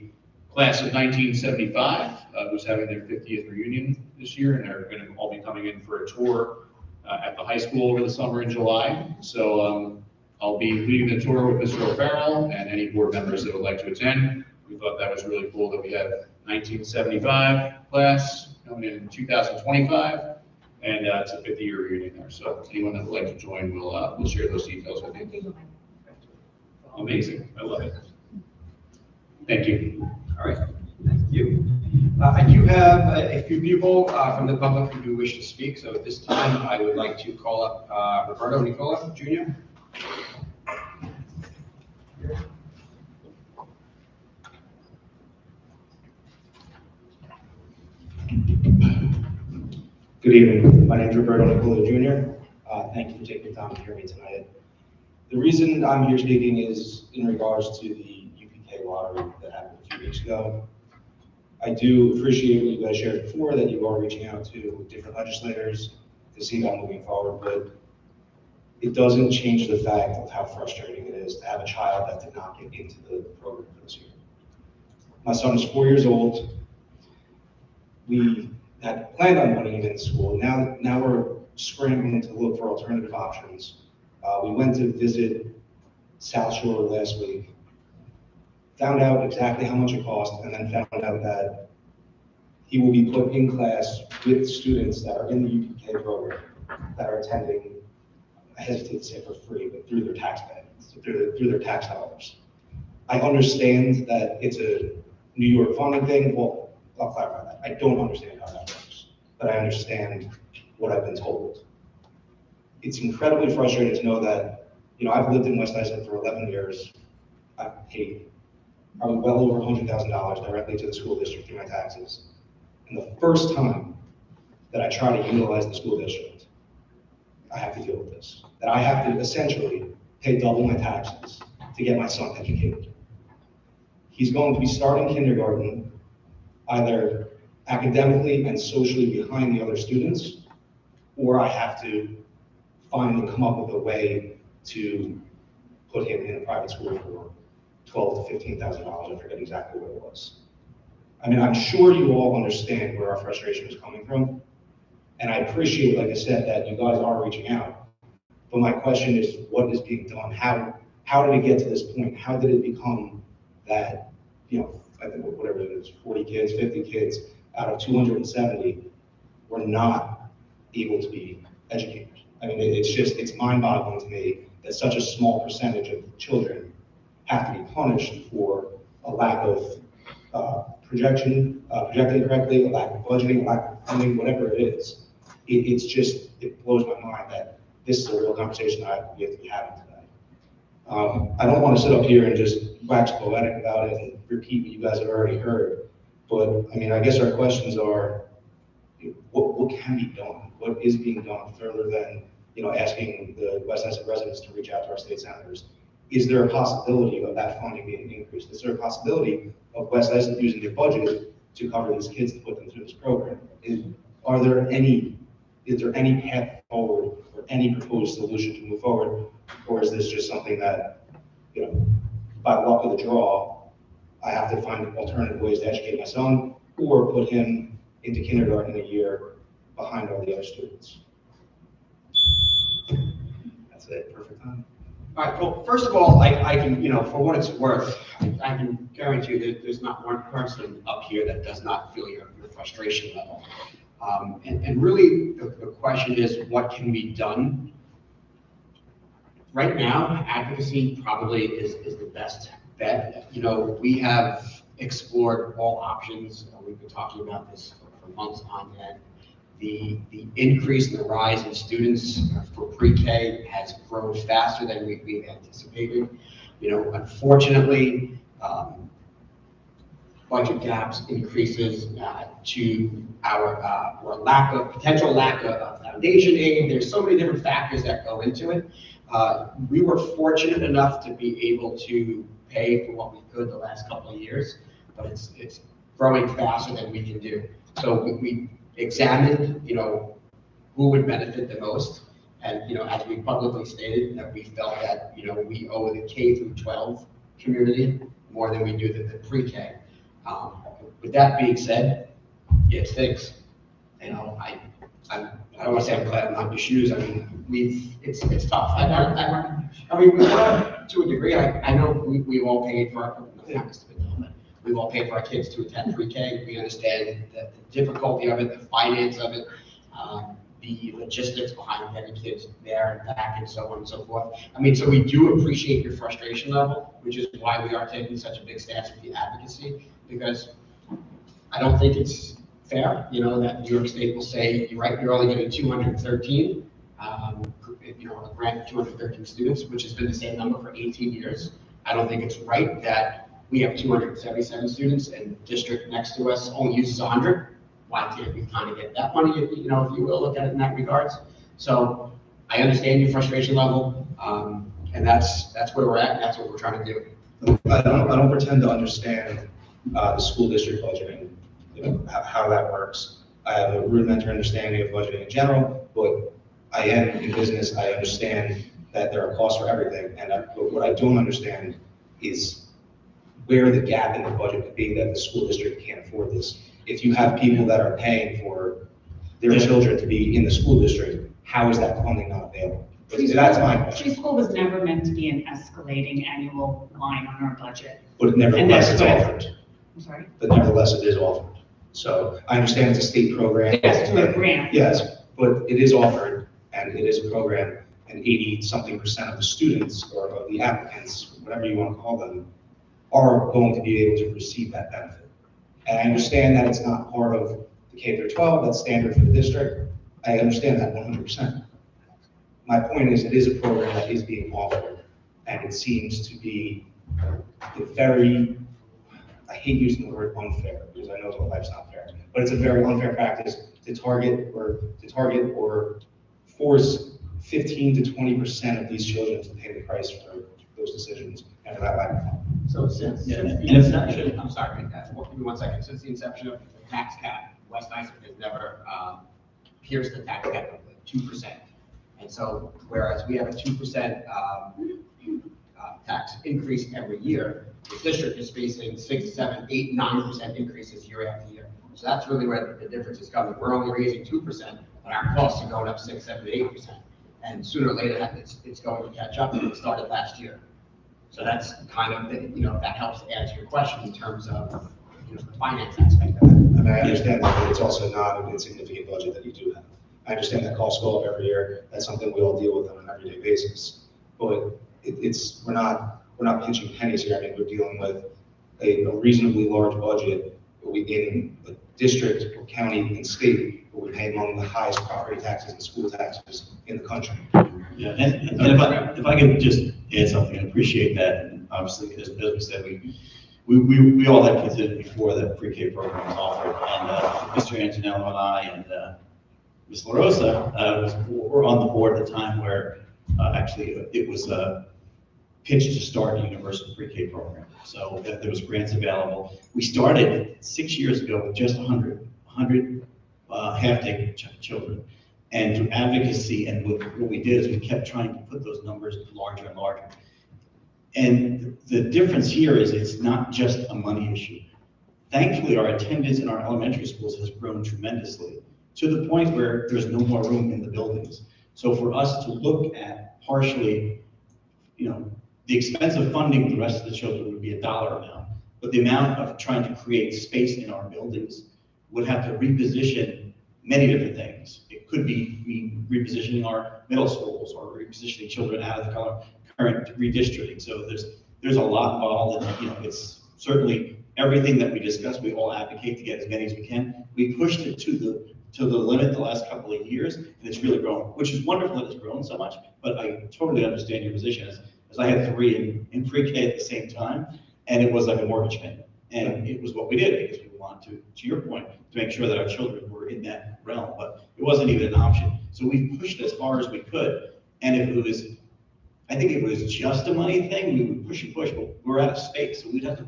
class of 1975, who's having their 50th reunion this year, and they're going to all be coming in for a tour at the high school over the summer in July. So I'll be leading the tour with Mr. O'Farrell and any board members that would like to attend. We thought that was really cool that we have 1975 class coming in 2025, and it's a 50-year reunion there. So anyone that would like to join, we'll share those details with you. Amazing, I love it. Thank you. All right, thank you. I do have a few people from the public who do wish to speak. So at this time, I would like to call up Roberto Nicola, Jr. Good evening. My name is Roberto Nicola Jr. Thank you for taking the time to hear me tonight. The reason I'm here speaking is in regards to the UPK lottery that happened a few weeks ago. I do appreciate what you guys shared before, that you are reaching out to different legislators to see that moving forward, but it doesn't change the fact of how frustrating it is to have a child that did not get into the program for this year. My son is 4 years old. We had planned on putting him in school. Now we're scrambling to look for alternative options. We went to visit South Shore last week, found out exactly how much it cost, and then found out that he will be put in class with students that are in the UPK program, that are attending, I hesitate to say for free, but through their tax payments, through their tax dollars. I understand that it's a New York funding thing. Well, I'll clarify that. I don't understand how that works, but I understand what I've been told. It's incredibly frustrating to know that, I've lived in West Islip for 11 years. I've paid probably well over $100,000 directly to the school district through my taxes. And the first time that I try to utilize the school district, I have to deal with this. That I have to essentially pay double my taxes to get my son educated. He's going to be starting kindergarten either academically and socially behind the other students, or I have to find and come up with a way to put him in a private school for $12,000 to $15,000. I forget exactly what it was. I mean, I'm sure you all understand where our frustration is coming from. And I appreciate, like I said, that you guys are reaching out. But my question is, what is being done? How did it get to this point? How did it become that, I think whatever it is, 40 kids, 50 kids out of 270 were not able to be educated? I mean, it's mind-boggling to me that such a small percentage of children have to be punished for a lack of projecting correctly, a lack of budgeting, a lack of funding, whatever it is. It blows my mind that this is a real conversation that we have to be having today. I don't want to sit up here and just wax poetic about it and repeat what you guys have already heard, but I mean, I guess our questions are, what can be done? What is being done further than, asking the West Islip residents to reach out to our state senators? Is there a possibility of that funding being increased? Is there a possibility of West Islip using their budget to cover these kids to put them through this program? Is there any path forward or any proposed solution to move forward? Or is this just something that, by luck of the draw, I have to find alternative ways to educate my son or put him into kindergarten in a year behind all the other students? That's it, perfect time. All right, well, first of all, I can, for what it's worth, I can guarantee you that there's not one person up here that does not feel your frustration level. And really, the question is, what can be done? Right now, advocacy probably is the best bet. We have explored all options. We've been talking about this for months on end. The increase in the rise in students for pre-K has grown faster than we anticipated. You know, unfortunately, budget gaps increases to our potential lack of foundation aid. There's so many different factors that go into it. We were fortunate enough to be able to pay for what we could the last couple of years, but it's growing faster than we can do. So we examined, you know, who would benefit the most. And, you know, as we publicly stated, that we felt that, you know, we owe the K through 12 community more than we do the pre-K. With that being said, yeah, it stinks. You know, I don't want to say I'm glad I'm not in your shoes. I mean, it's tough. I mean, to a degree, I know we've all paid for we've all paid for our kids to attend pre-K. We understand the difficulty of it, the finance of it, the logistics behind getting kids there and back and so on and so forth. I mean, so we do appreciate your frustration level, which is why we are taking such a big stance with the advocacy, because I don't think it's fair, you know, that New York State will say, you're right, you're only getting 213, you know, a grant of 213 students, which has been the same number for 18 years. I don't think it's right that we have 277 students and the district next to us only uses 100. Why can't we kind of get that money, you know, if you will, look at it in that regards? So I understand your frustration level, and that's where we're at, and that's what we're trying to do. I don't pretend to understand the school district budgeting, you know, how that works. I have a rudimentary understanding of budgeting in general, but I am in business. I understand that there are costs for everything, and but what I don't understand is where the gap in the budget could be that the school district can't afford this. If you have people that are paying for their children to be in the school district, how is that funding not available? That's my question. Preschool was never meant to be an escalating annual line on our budget. But nevertheless, it's And offered. I'm sorry? But nevertheless, it is offered. So I understand it's a state program. Yes, to a grant. Yes, but it is offered, and it is a program, and 80-something% of the students, or of the applicants, whatever you want to call them, are going to be able to receive that benefit. And I understand that it's not part of the K through 12, that's standard for the district. I understand that 100%. My point is, it is a program that is being offered, and it seems to be very, I hate using the word unfair, because I know that life's not fair, but it's a very unfair practice to target or force 15 to 20% of these children to pay the price for those decisions and for that lack of funding. So since the inception, I'm sorry, give me 1 second. Since the inception of the tax cap, West Islip has never pierced the tax cap of 2%. And so, whereas we have a 2% tax increase every year, the district is facing 6, 7, 8, 9% increases year after year. So that's really where the difference is coming. We're only raising 2%, but our costs are going up 6, 7, 8%. And sooner or later, it's going to catch up, and it started last year. So that's kind of, you know, that helps answer your question in terms of, you know, the finance aspect of it. And I understand that, but it's also not an insignificant budget that you do have. I understand that costs go up every year. That's something we all deal with on an everyday basis. But we're not pinching pennies here. I mean, we're dealing with a reasonably large budget, but in a district, or county, and state, but we pay among the highest property taxes and school taxes in the country. Yeah, and if I could just add something, I appreciate that. And obviously, as we said, we all had kids in before the pre-K program was offered, and Mr. Antonello and I and Ms. LaRosa were on the board at the time where actually it was pitched to start a universal pre-K program. So there was grants available. We started 6 years ago with just 100 half-day children. And through advocacy and what we did is we kept trying to put those numbers larger and larger. And the difference here is it's not just a money issue. Thankfully, our attendance in our elementary schools has grown tremendously to the point where there's no more room in the buildings. So for us to look at partially, you know, the expense of funding the rest of the children would be a dollar amount, but the amount of trying to create space in our buildings would have to reposition many different things. It could be repositioning our middle schools or repositioning children out of the current redistricting. So there's a lot involved, and you know, it's certainly everything that we discussed, we all advocate to get as many as we can. We pushed it to the limit the last couple of years, and it's really grown, which is wonderful that it's grown so much, but I totally understand your position as I had 3 in pre-K at the same time, and it was like a mortgage payment. And it was what we did because we wanted to your point, to make sure that our children were in that realm, but it wasn't even an option. So we pushed as far as we could. And if it was, I think if it was just a money thing, we would push and push, but we're out of space. So we'd have to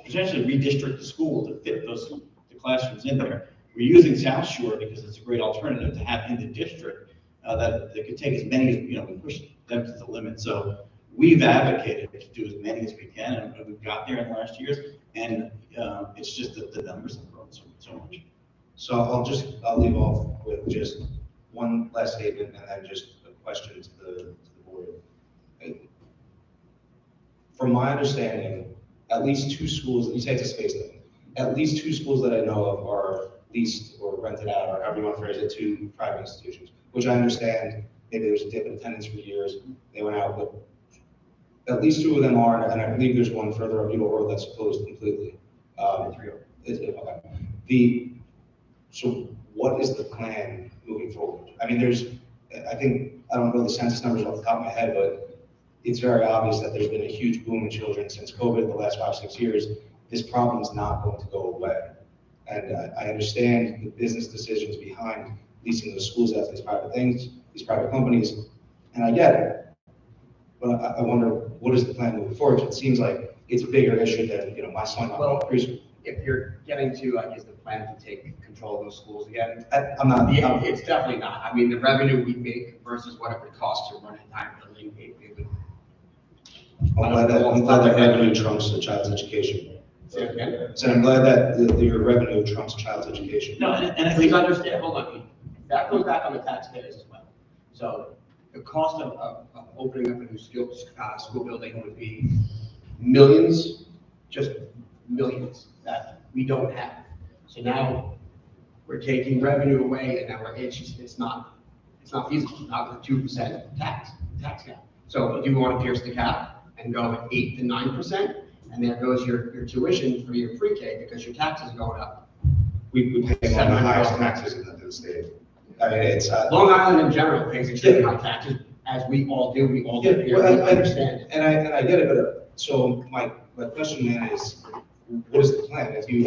potentially redistrict the school to fit the classrooms in there. We're using South Shore because it's a great alternative to have in the district that could take as many as, we push them to the limit. So we've advocated to do as many as we can, and we've got there in the last years, and it's just that the numbers have grown so much. So I'll leave off with just one last statement and then just a question to the board. From my understanding, at least 2 schools, you say it's a space thing, at least 2 schools that I know of are leased or rented out, or however you want to phrase it, to private institutions, which I understand, maybe there was a dip in attendance for years, they went out, but at least 2 of them are, and I believe there's one further up Eagle Road that's closed completely. Okay. So what is the plan moving forward? I mean, I don't know the census numbers off the top of my head, but it's very obvious that there's been a huge boom in children since COVID the last 5-6 years. This problem is not going to go away. And I understand the business decisions behind leasing those schools out to these private things, these private companies, and I get it. But I wonder, what is the plan moving forward? It seems like it's a bigger issue than, my son. Well, if you're getting to, I guess, the plan to take control of those schools again, I'm not. Yeah, it's definitely not. I mean, the revenue we make versus what it would cost to run an entire building, I'm glad that revenue trumps the child's education. So I'm glad that your revenue trumps child's education. No, and I Please think understand, hold on, that goes back on the taxpayers as well. So the cost of opening up a new school building would be millions, just millions that we don't have. So now we're taking revenue away, and now it's not feasible, not with 2% tax cap. So do you want to pierce the cap and go at 8 to 9%? And there goes your tuition for your pre-K because your taxes are going up. We pay one of the highest taxes in the state. I mean, it's Long Island in general pays extremely high taxes, as we all do. We all live here. We understand it. And I get it, but so my question then is, what is the plan? If you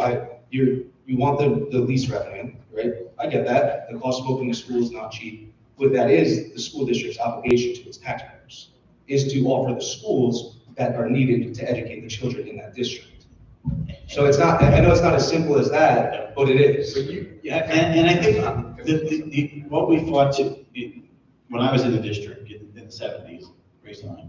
want the lease revenue, right? I get that. The cost of opening a school is not cheap, but that is the school district's obligation to its taxpayers, is to offer the schools that are needed to educate the children in that district. So it's not, I know it's not as simple as that, but it is. And I think what we fought when I was in the district in the 70s, recently,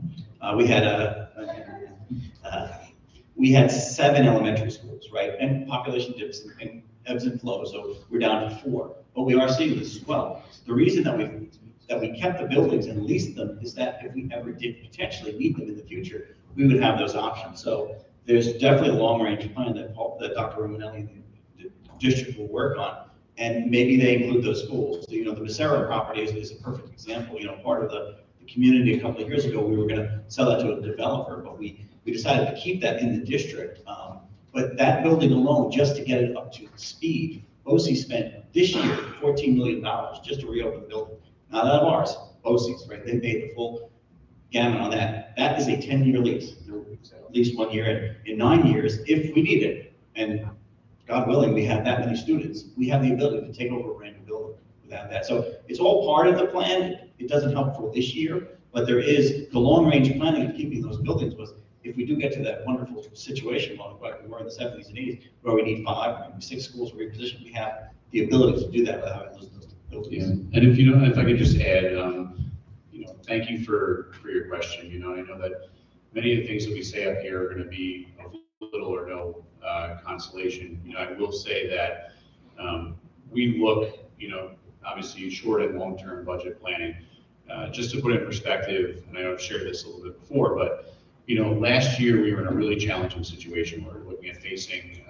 we had 7 elementary schools, right? And population dips and ebbs and flows, so we're down to 4. But we are seeing this as well. The reason that we kept the buildings and leased them is that if we ever did potentially need them in the future, we would have those options. So there's definitely a long-range plan that Dr. Romanelli and the district will work on, and maybe they include those schools. So, the Becerra property is a perfect example. Part of the community a couple of years ago, we were going to sell that to a developer, but we decided to keep that in the district. But that building alone, just to get it up to speed, OC spent this year $14 million just to reopen the building. Not out of ours, OC's, right? They paid the full gamut on that. That is a 10-year lease, at least 1 year in 9 years, if we need it. And God willing, we have that many students. We have the ability to take over a brand new building without that. So it's all part of the plan. It doesn't help for this year, but there is the long-range planning of keeping those buildings was, if we do get to that wonderful situation like we were in the 70s and 80s, where we need 5 or 6 schools repositioned, we have the ability to do that without having those buildings. Yeah. And if I could just add, thank you for your question. I know that many of the things that we say up here are going to be of little or no consolation. I will say that we look, obviously short and long-term budget planning. Just to put it in perspective, and I know I've shared this a little bit before, but last year we were in a really challenging situation where we're looking at facing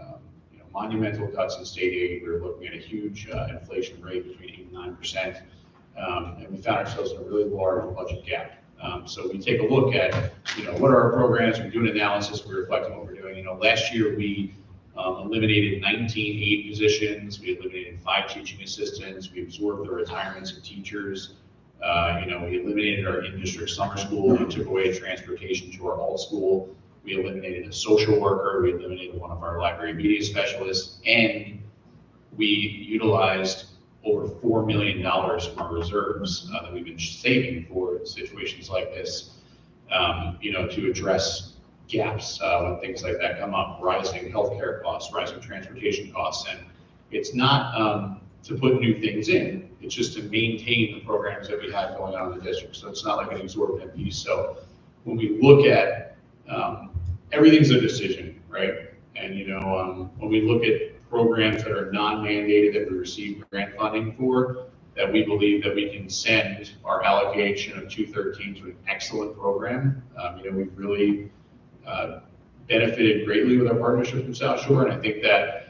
monumental cuts in state aid. We were looking at a huge inflation rate between 8 and 9%, and we found ourselves in a really large budget gap. So we take a look at, what are our programs, we do an analysis, we reflect on what we're doing. Last year we eliminated 19 aide positions, we eliminated 5 teaching assistants, we absorbed the retirements of teachers. We eliminated our in-district summer school, we took away transportation to our alt school, we eliminated a social worker, we eliminated one of our library media specialists, and we utilized over $4 million from our reserves that we've been saving for situations like this, to address gaps when things like that come up, rising healthcare costs, rising transportation costs. And it's not to put new things in, it's just to maintain the programs that we have going on in the district. So it's not like an exorbitant piece. So when we look at, everything's a decision, right? And, when we look at programs that are non-mandated that we receive grant funding for, that we believe that we can send our allocation of 213 to an excellent program. We've really benefited greatly with our partnership with South Shore, and I think that,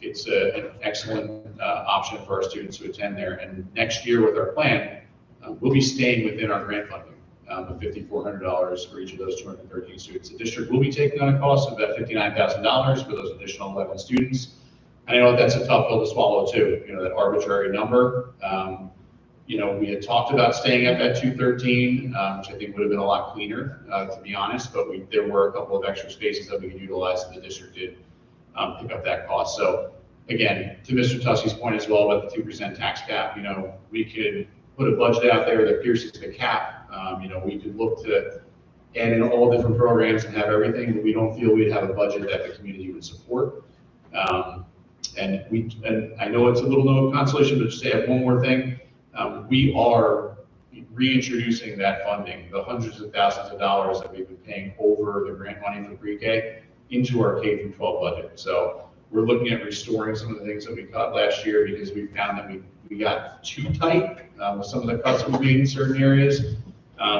it's an excellent option for our students to attend there. And next year with our plan, we'll be staying within our grant funding of $5,400 for each of those 213 students. The district will be taking on a cost of about $59,000 for those additional 11 students. I know that's a tough pill to swallow too, that arbitrary number. We had talked about staying at that 213, which I think would have been a lot cleaner, to be honest, but there were a couple of extra spaces that we could utilize, and the district did pick up that cost. So again, to Mr. Tussey's point as well about the 2% tax cap, we could put a budget out there that pierces the cap. We could look to add in all different programs and have everything, but we don't feel we'd have a budget that the community would support. And I know it's a little no consolation, but just to add one more thing, we are reintroducing that funding, the hundreds of thousands of dollars that we've been paying over the grant money for pre-K into our K-12 budget. So we're looking at restoring some of the things that we cut last year because we found that we got too tight with some of the cuts we made in certain areas.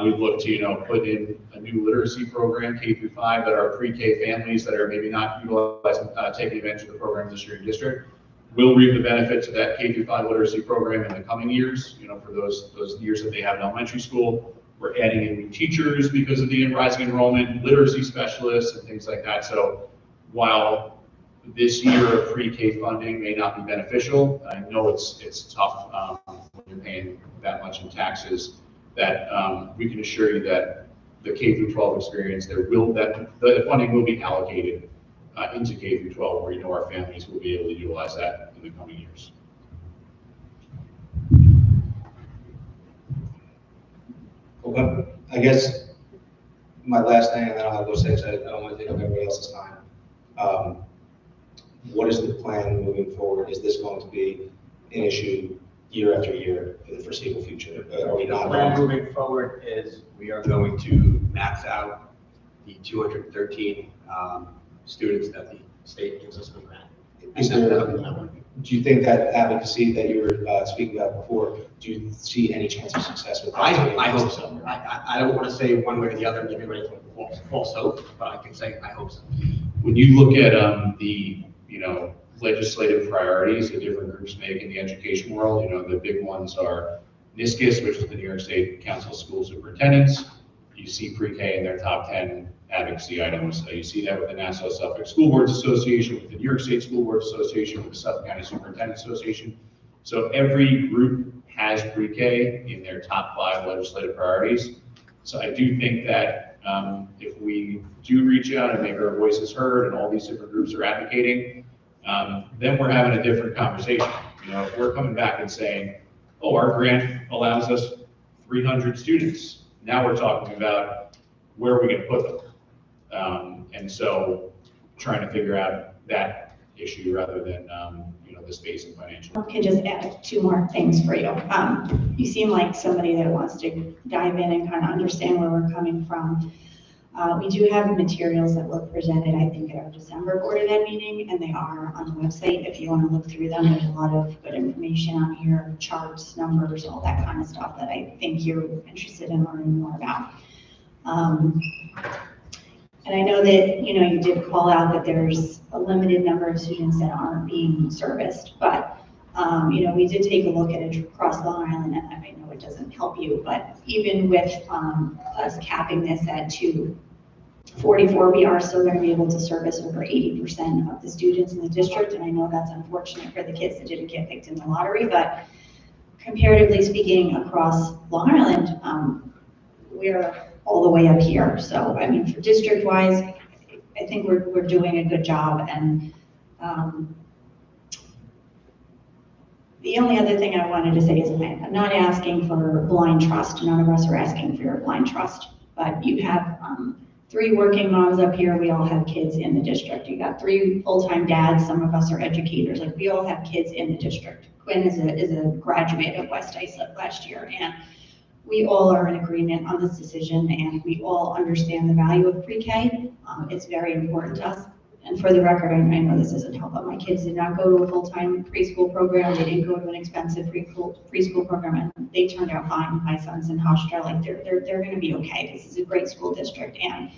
We've looked to, put in a new literacy program, K-5, that our pre-K families that are maybe not utilizing, taking advantage of the program this year in district will reap the benefits of that K-5 literacy program in the coming years, for those years that they have in elementary school. We're adding in new teachers because of the rising enrollment, literacy specialists and things like that. So while this year of pre-K funding may not be beneficial, I know it's tough when you're paying that much in taxes, that we can assure you that the K-12 experience, the funding will be allocated into K-12, where our families will be able to utilize that in the coming years. Okay. I guess my last thing, and then I'll go say, I don't want to take up everybody else's time. What is the plan moving forward? Is this going to be an issue year after year for the foreseeable future? Are we not? The plan moving forward is we are going to max out the 213 students that the state gives us for grant. Do you think that advocacy that you were speaking about before, do you see any chance of success with that? I hope so. I don't want to say one way or the other and give anybody false hope, but I can say I hope so. When you look at the legislative priorities that different groups make in the education world, the big ones are NISCUS, which is the New York State Council of School Superintendents. You see pre-K in their top 10 advocacy items. You see that with the Nassau Suffolk School Boards Association, with the New York State School Boards Association, with the Suffolk County Superintendents Association. So every group has pre-K in their top 5 legislative priorities. So I do think that if we do reach out and make our voices heard and all these different groups are advocating, then we're having a different conversation. If we're coming back and saying, oh, our grant allows us 300 students. Now we're talking about where are we going to put them? And so trying to figure out that issue rather than, the space and financial. I can just add 2 more things for you. You seem like somebody that wants to dive in and kind of understand where we're coming from. We do have materials that were presented, I think, at our December Board of Ed meeting, and they are on the website. If you want to look through them, there's a lot of good information on here, charts, numbers, all that kind of stuff that I think you're interested in learning more about. And I know that, you did call out that there's a limited number of students that aren't being serviced, but, we did take a look at it across Long Island, and I know it doesn't help you, but even with us capping this at 244, we are still going to be able to service over 80% of the students in the district, and I know that's unfortunate for the kids that didn't get picked in the lottery, but comparatively speaking, across Long Island, we're all the way up here. So, I mean, for district-wise, I think we're doing a good job, and the only other thing I wanted to say is I'm not asking for blind trust. None of us are asking for your blind trust, but you have 3 working moms up here. We all have kids in the district. You got 3 full-time dads. Some of us are educators. Like, we all have kids in the district. Quinn is a graduate of West Islip last year, and we all are in agreement on this decision, and we all understand the value of pre-K. It's very important to us. And for the record, I know this doesn't help, but my kids did not go to a full-time preschool program. They didn't go to an expensive preschool program, and they turned out fine. My son's in Hofstra, like they're going to be okay. This is a great school district, and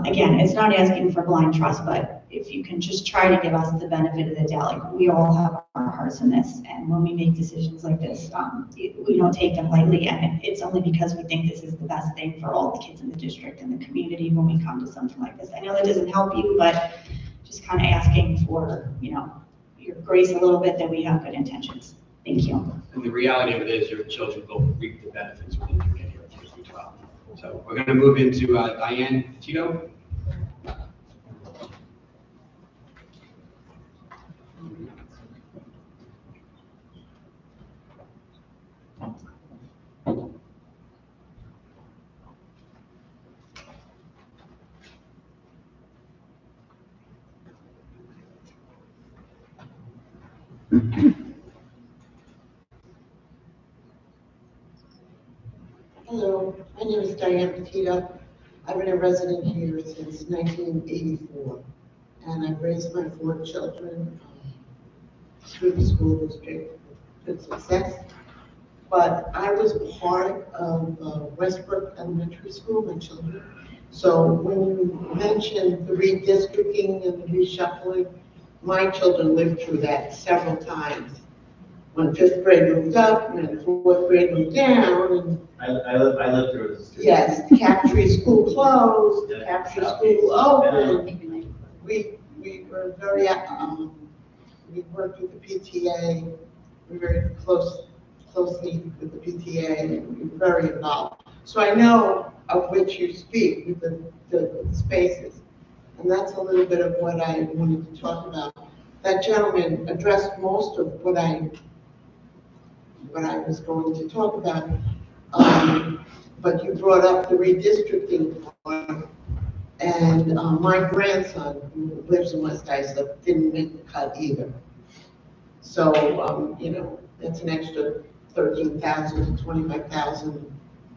again, it's not asking for blind trust, but if you can just try to give us the benefit of the doubt, like, we all have our hearts in this, and when we make decisions like this, we don't take them lightly, and it's only because we think this is the best thing for all the kids in the district and the community when we come to something like this. I know that doesn't help you, but just kind of asking for, your grace a little bit, that we have good intentions. Thank you. And the reality of it is your children will reap the benefits when you get here as well. So we're going to move into Diane Tito. Hello, my name is Diane Petita. I've been a resident here since 1984, and I've raised my 4 children through the school district with success. But I was part of Westbrook Elementary School, my children. So when you mentioned the redistricting and the reshuffling, my children lived through that several times. When 5th grade moved up, when 4th grade moved down, and I lived through it as a student. yes, the Captree School closed, the Captree School opened. We were very, we worked with the PTA, we were very closely with the PTA, and we were very involved. So I know of which you speak with the spaces, and that's a little bit of what I wanted to talk about. That gentleman addressed most of what I was going to talk about, but you brought up the redistricting part, and my grandson, who lives in West Islip, didn't make the cut either. So, that's an extra $13,000 to $25,000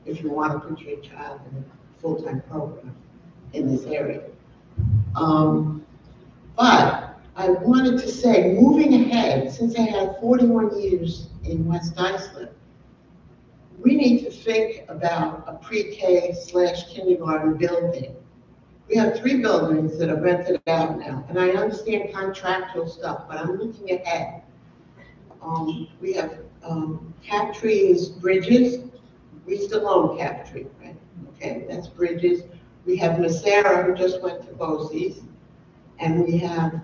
if you want to put your child in a full-time program in this area. But I wanted to say, moving ahead, since I had 41 years in West Islip, we need to think about a pre-K/kindergarten building. We have 3 buildings that are rented out now, and I understand contractual stuff, but I'm looking ahead. We have Captree's Bridges. We still own Captree, right? Okay, that's Bridges. We have Macera, who just went to BOCES. And we have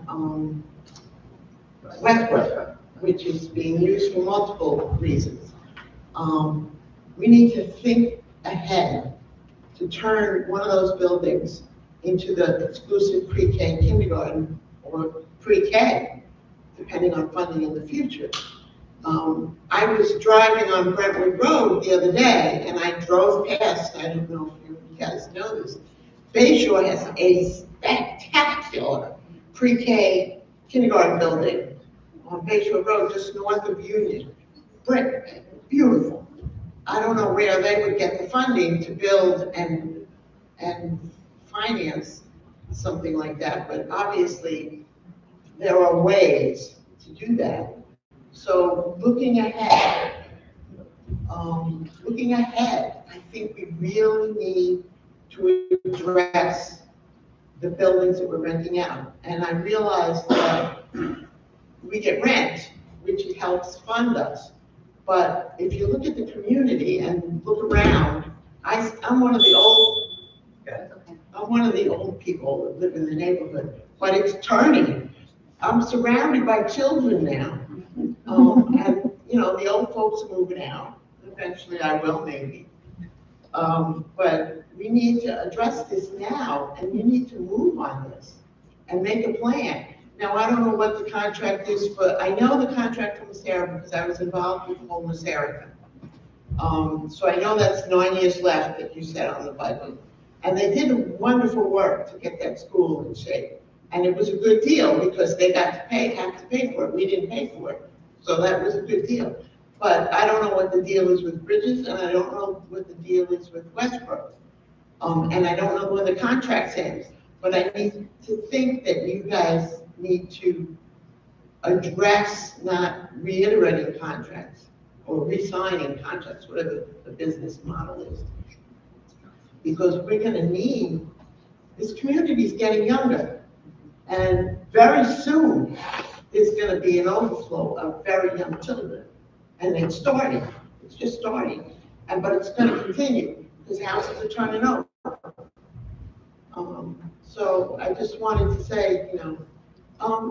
Westbrook, which is being used for multiple reasons. We need to think ahead to turn one of those buildings into the exclusive pre-K kindergarten or pre-K, depending on funding in the future. I was driving on Brentwood Road the other day, and I drove past, I don't know if you guys know this, Bayshore has a spectacular pre-K kindergarten building on Bayshore Road, just north of Union. Brick, beautiful. I don't know where they would get the funding to build and finance something like that, but obviously there are ways to do that. So looking ahead, I think we really need to address the buildings that we're renting out. And I realize that we get rent, which helps fund us. But if you look at the community and look around, I'm one of the old people that live in the neighborhood, but it's turning. I'm surrounded by children now. And, you know, the old folks are moving out. Eventually I will, maybe. But we need to address this now, and we need to move on this and make a plan. Now, I don't know what the contract is, but I know the contract from Sarah because I was involved with Homeless Erica. So I know that's 9 years left that you said on the budget. And they did wonderful work to get that school in shape. And it was a good deal because they got to have to pay for it. We didn't pay for it. So that was a good deal. But I don't know what the deal is with Bridges, and I don't know what the deal is with Westbrook. And I don't know when the contract ends. But I need to think that you guys need to address not reiterating contracts or re-signing contracts, whatever the business model is. Because we're gonna need, this community is getting younger. And very soon, there's gonna be an overflow of very young children. And it's starting, it's just starting. But it's gonna continue, because houses are turning over. So I just wanted to say, you know,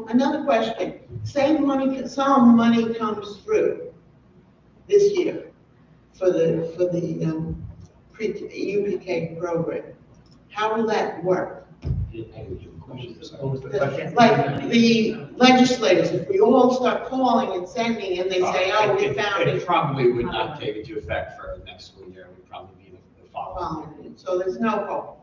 another question. Say some money comes through this year for the UPK program. How will that work? Like the legislators, if we all start calling and sending and they say, oh, we found It it. probably would not take into effect for the next school year. It would probably be the following. So there's no hope.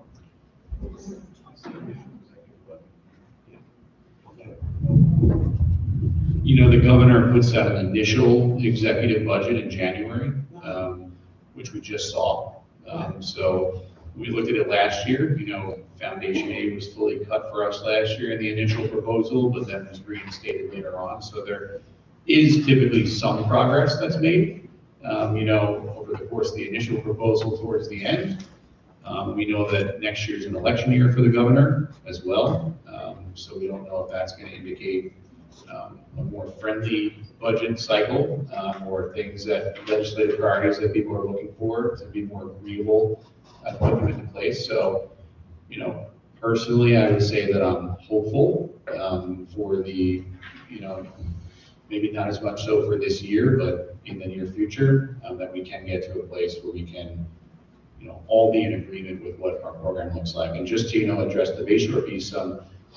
You know, the governor puts out an initial executive budget in January, which we just saw. So we looked at it last year. You know, foundation aid was fully cut for us last year in the initial proposal, but then was reinstated later on. So there is typically some progress that's made, you know, over the course of the initial proposal towards the end. We know that next year is an election year for the governor as well. So we don't know if that's going to indicate a more friendly budget cycle or things that legislative priorities that people are looking for to be more agreeable at putting them into place. So, you know, personally, I would say that I'm hopeful for the, you know, maybe not as much so for this year, but in the near future, that we can get to a place where we can, you know, all be in agreement with what our program looks like. And just to, you know, address the Bayshore piece,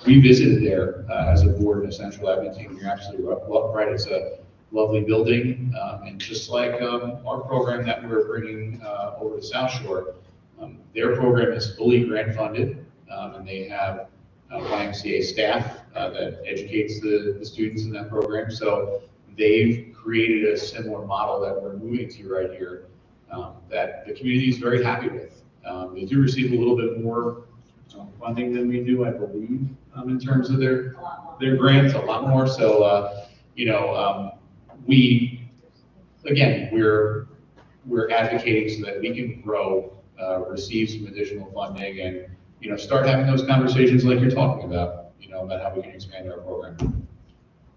we visited there as a board in the Central Edmonton. You're absolutely right. It's a lovely building. And just like our program that we're bringing over to South Shore, their program is fully grant funded. And they have YMCA staff that educates the students in that program. So they've created a similar model that we're moving to right here that the community is very happy with. They do receive a little bit more funding than we do, I believe, in terms of their grants, a lot more. So, you know, we're advocating so that we can grow, receive some additional funding, and, you know, start having those conversations like you're talking about, you know, about how we can expand our program.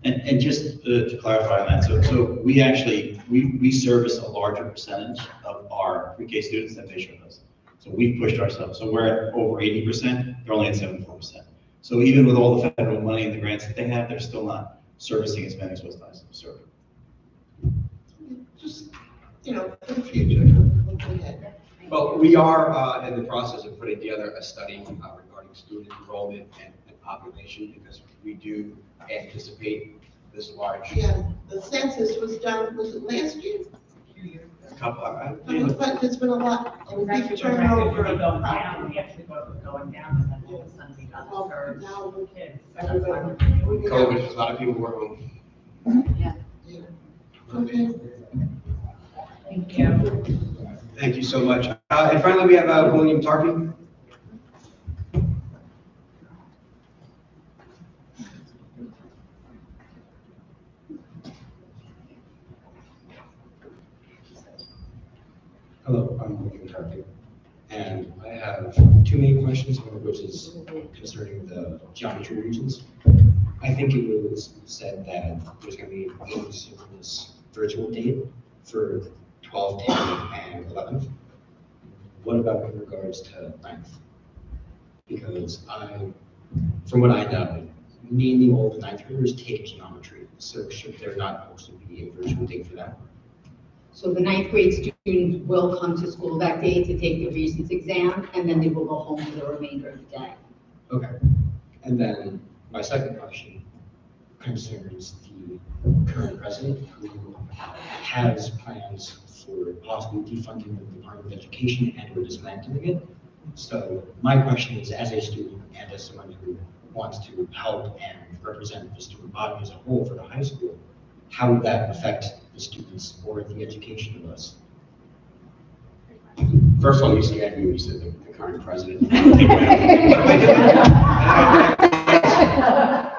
And just to clarify on that, so we actually, we service a larger percentage of our pre-K students than Bayshore does. So we've pushed ourselves. So we're at over 80%, they're only at 74%. So even with all the federal money and the grants that they have, they're still not servicing as many as was nice to serve. Just, you know, for the future, look ahead. Well, we are in the process of putting together a study regarding student enrollment and population, because we do anticipate this large. Yeah, the census was done, was it last year? But there's been a lot, It was big actually turnover going of down, property. we actually thought it was going down, and then all of a sudden we got Well, served now kids. everybody. COVID, a lot of people were home. Okay. Thank you. Thank you so much. And finally, we have William Tarpey. Hello, I'm William Tarpey, and I have two main questions, one of which is concerning the geometry regions. I think it was said that there's going to be an asynchronous virtual date for 12th, 10th, and 11th. What about in regards to 9th? Because from what I know, mainly all the 9th graders take geometry. So should there not also be a virtual date for that? So the 9th grade students will come to school that day to take the Regents exam, and then they will go home for the remainder of the day. Okay. And then my second question concerns the current president who has plans for possibly defunding the Department of Education and or dismantling it. So my question is, as a student and as someone who wants to help and represent the student body as a whole for the high school, how would that affect the students or the education of us? First of all, you said you said the current president. I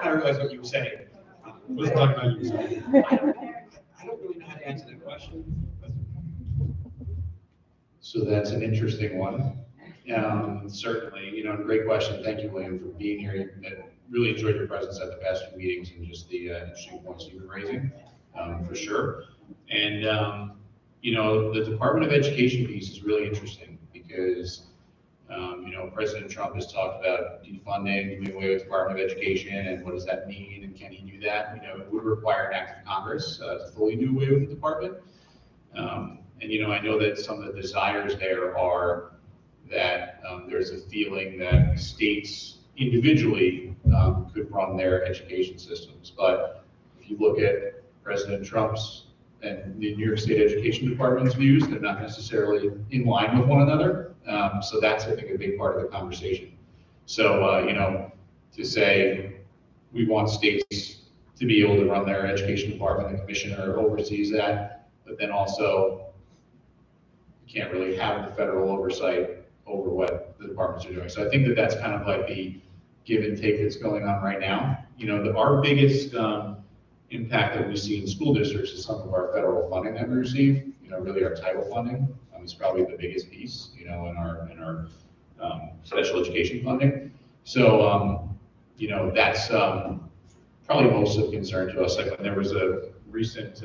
don't realize what you were saying. I wasn't talking about you. I don't really know how to answer that question. So that's an interesting one. Certainly, great question. Thank you, William, for being here. I really enjoyed your presence at the past few meetings and just the interesting points you've been raising, for sure. And, the Department of Education piece is really interesting because, President Trump has talked about defunding, doing away with the Department of Education, and what does that mean, and can he do that? It would require an act of Congress to fully do away with the department. I know that some of the desires there are that there's a feeling that states individually could run their education systems. But if you look at President Trump's and the New York State Education Department's views, they're not necessarily in line with one another. So that's, I think, a big part of the conversation. So, to say we want states to be able to run their education department, the commissioner oversees that, but then also you can't really have the federal oversight over what the departments are doing. So I think that that's kind of like the give and take that's going on right now. Our biggest impact that we see in school districts is some of our federal funding that we receive. Really our title funding is probably the biggest piece. In our special education funding. So that's probably most of concern to us. Like when there was a recent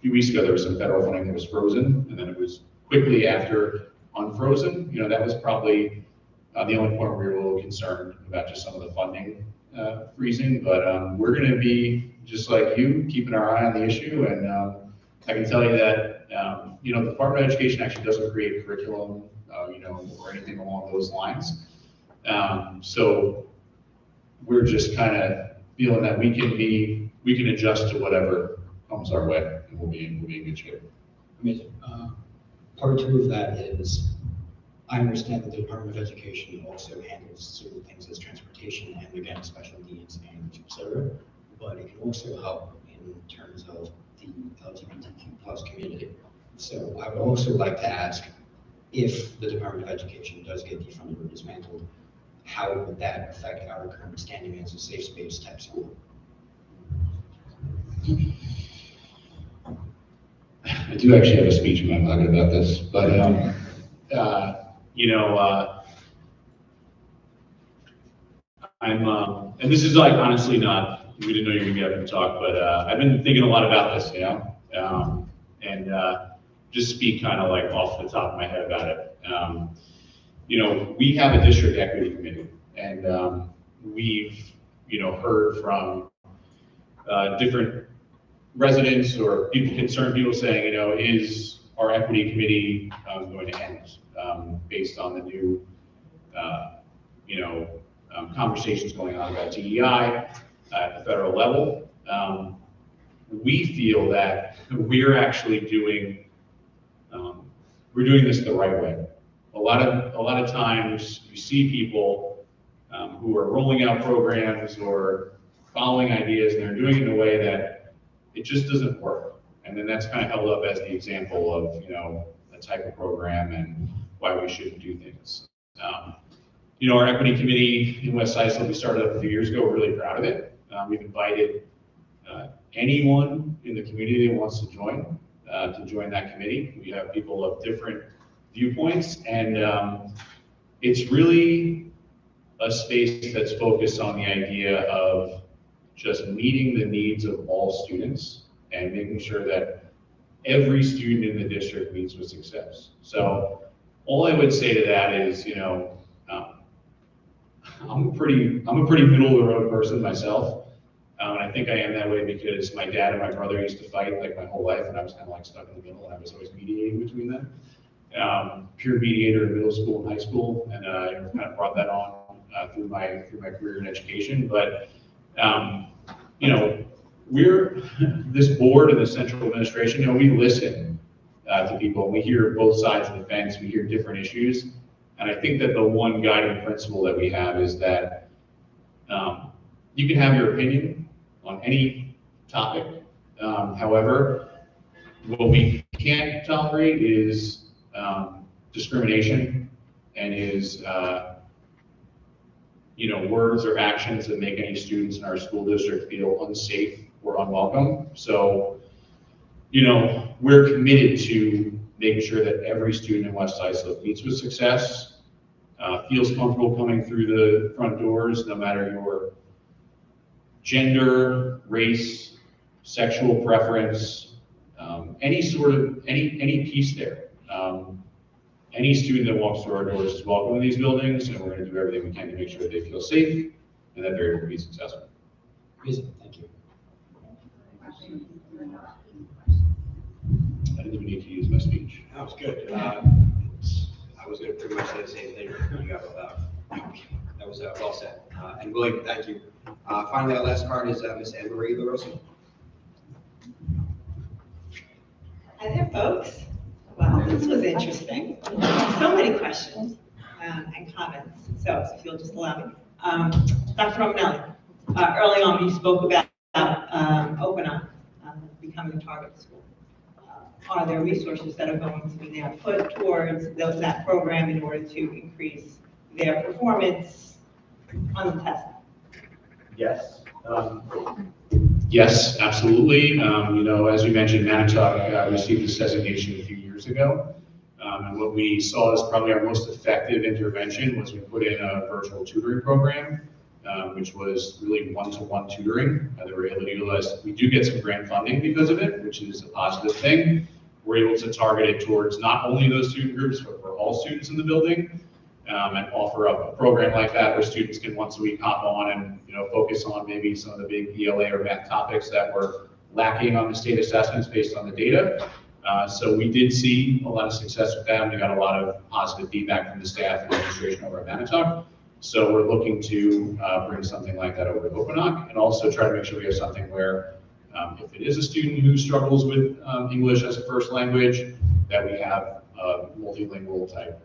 few weeks ago, there was some federal funding that was frozen, and then it was quickly after unfrozen. That was probably the only point where we were a little concerned about just some of the funding freezing. But we're going to be just like you, keeping our eye on the issue. And I can tell you that the Department of Education actually doesn't create curriculum, or anything along those lines. So we're just kind of feeling that we can adjust to whatever comes our way, and we'll be in good shape. Amazing. Part two of that is, I understand that the Department of Education also handles certain things as transportation and again, special needs and et cetera, but it can also help in terms of the LGBTQ+ community. So I would also like to ask, if the Department of Education does get defunded or dismantled, how would that affect our current standing as a safe space type school? I do actually have a speech in my pocket about this, but and this is like honestly not, we didn't know you were gonna get up and talk, but I've been thinking a lot about this, and just speak kind of like off the top of my head about it. We have a district equity committee, and we've heard from different residents or concerned people saying, is our equity committee going to end based on the new, conversations going on about DEI at the federal level. We feel that we're actually doing this the right way. A lot of times you see people who are rolling out programs or following ideas, and they're doing it in a way that it just doesn't work. And then that's kind of held up as the example of, a type of program and why we shouldn't do things. Our equity committee in West Side, we started up a few years ago. We're really proud of it. We've invited anyone in the community that wants to join that committee. We have people of different viewpoints, and it's really a space that's focused on the idea of just meeting the needs of all students and making sure that every student in the district meets with success. So all I would say to that is, you know, I'm a pretty middle of the road person myself. And I think I am that way because my dad and my brother used to fight like my whole life, and I was kind of like stuck in the middle, and I was always mediating between them. Pure mediator in middle school and high school, and kind of brought that on through my career in education. But you know, we're this board and the central administration. You know, we listen to people. We hear both sides of the fence. We hear different issues, and I think that the one guiding principle that we have is that you can have your opinion on any topic. However, what we can't tolerate is discrimination and is you know, words or actions that make any students in our school district feel unsafe or unwelcome. So, you know, we're committed to making sure that every student in West Islip meets with success, feels comfortable coming through the front doors, no matter your gender, race, sexual preference, any sort of, any piece there. Any student that walks through our doors is welcome in these buildings, and we're going to do everything we can to make sure that they feel safe and that they're able to be successful. Amazing, thank you. I didn't even need to use my speech. That was good. I was going to pretty much say the same thing you got about. That was well said. And William, thank you. Finally, our last card is Ms. Anne Marie LaRosa. Hi there, folks. Well, this was interesting. So many questions and comments. So if you'll just allow me. Dr. Romanelli, early on you spoke about Open Up becoming a target school. Are there resources that are going to be now put towards that program in order to increase their performance on the test? Yes. Yes, absolutely. You know, as you mentioned, Manitowoc received this designation a few years ago. And what we saw as probably our most effective intervention was we put in a virtual tutoring program, which was really one-to-one tutoring. They were able to utilize, we do get some grant funding because of it, which is a positive thing. We're able to target it towards not only those student groups, but for all students in the building. And offer up a program like that where students can once a week hop on and, you know, focus on maybe some of the big ELA or math topics that were lacking on the state assessments based on the data. So we did see a lot of success with that, and we got a lot of positive feedback from the staff and administration over at Manitowoc. So we're looking to bring something like that over to Openauk, and also try to make sure we have something where if it is a student who struggles with English as a first language, that we have a multilingual type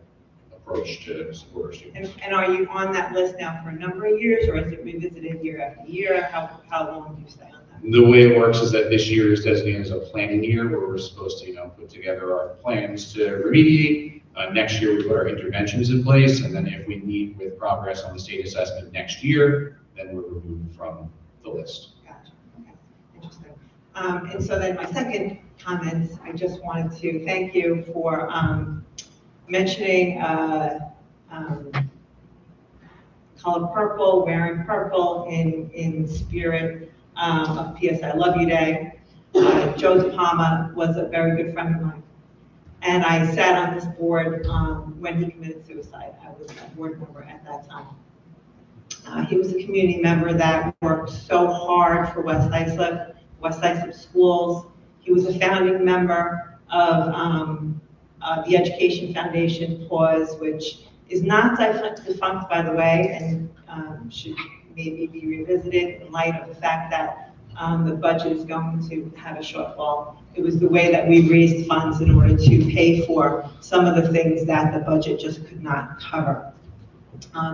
approach to support our students. And are you on that list now for a number of years, or is it revisited year after year? How long do you stay on that? The way it works is that this year is designated as a planning year where we're supposed to, you know, put together our plans to remediate. Next year, we put our interventions in place, and then if we meet with progress on the state assessment next year, then we're removed from the list. Gotcha. Okay. Interesting. And so then my second comments, I just wanted to thank you for mentioning color purple, wearing purple in spirit of PS I Love You Day. Joe DePalma was a very good friend of mine. And I sat on this board when he committed suicide. I was a board member at that time. He was a community member that worked so hard for West Islip schools. He was a founding member of the Education Foundation Pause, which is not defunct, by the way, and should maybe be revisited in light of the fact that the budget is going to have a shortfall. It was the way that we raised funds in order to pay for some of the things that the budget just could not cover.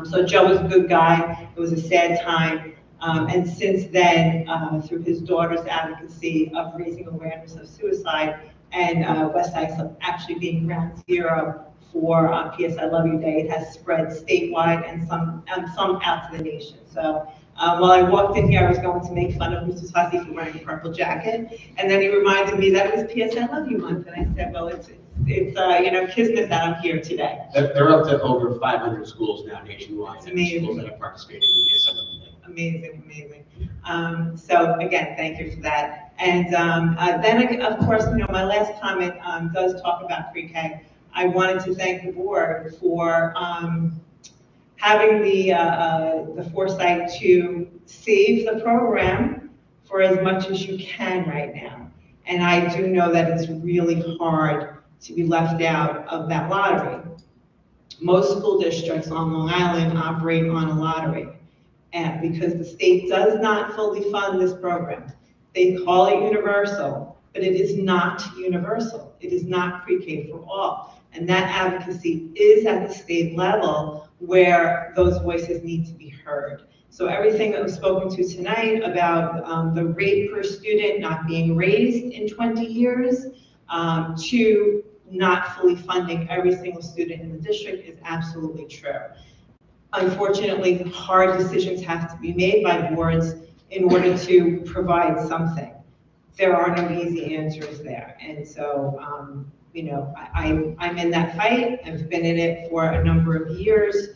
So Joe was a good guy. It was a sad time. And since then, through his daughter's advocacy of raising awareness of suicide and West Islip actually being ground zero for PS I Love You Day, it has spread statewide and some out to the nation. So while I walked in here, I was going to make fun of Mr. Fassi for wearing a purple jacket, and then he reminded me that it was PS I Love You month, and I said, well, it's you know, kismet that I'm here today. They're up to over 500 schools now nationwide. It's amazing. Schools that have participated in the PS I Love You Day. Amazing, amazing. So again, thank you for that. And then, of course, my last comment does talk about pre-K. I wanted to thank the board for having the foresight to save the program for as much as you can right now. And I do know that it's really hard to be left out of that lottery. Most school districts on Long Island operate on a lottery, and because the state does not fully fund this program. They call it universal, but it is not universal. It is not pre-K for all. And that advocacy is at the state level where those voices need to be heard. So everything that was spoken to tonight about the rate per student not being raised in 20 years to not fully funding every single student in the district is absolutely true. Unfortunately, hard decisions have to be made by boards in order to provide something. There are no easy answers there. And so, I'm in that fight. I've been in it for a number of years.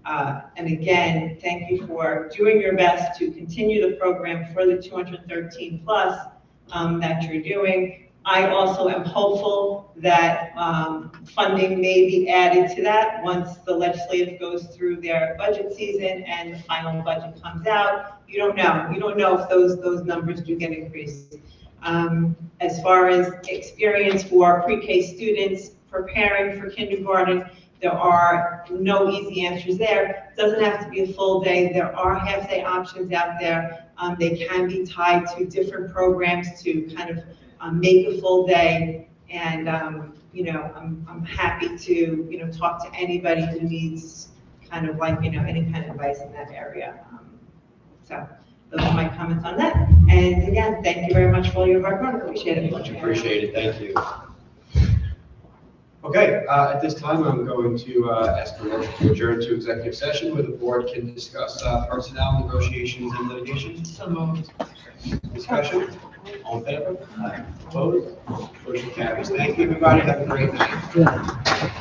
And again, thank you for doing your best to continue the program for the 213 plus that you're doing. I also am hopeful that funding may be added to that once the legislative goes through their budget season and the final budget comes out. You don't know. You don't know if those numbers do get increased. As far as experience for pre-K students preparing for kindergarten, there are no easy answers there. It doesn't have to be a full day. There are half-day options out there. They can be tied to different programs to kind of make a full day. And, I'm happy to, talk to anybody who needs kind of like, any kind of advice in that area. So those are my comments on that. And again, thank you very much for all your hard work. Appreciate it. Much appreciated, thank you. Okay, at this time, I'm going to ask for a motion to adjourn to executive session where the board can discuss personnel negotiations and litigation. So moved. Discussion, all in favor? Opposed? Motion carries. Thank you, everybody, have a great night.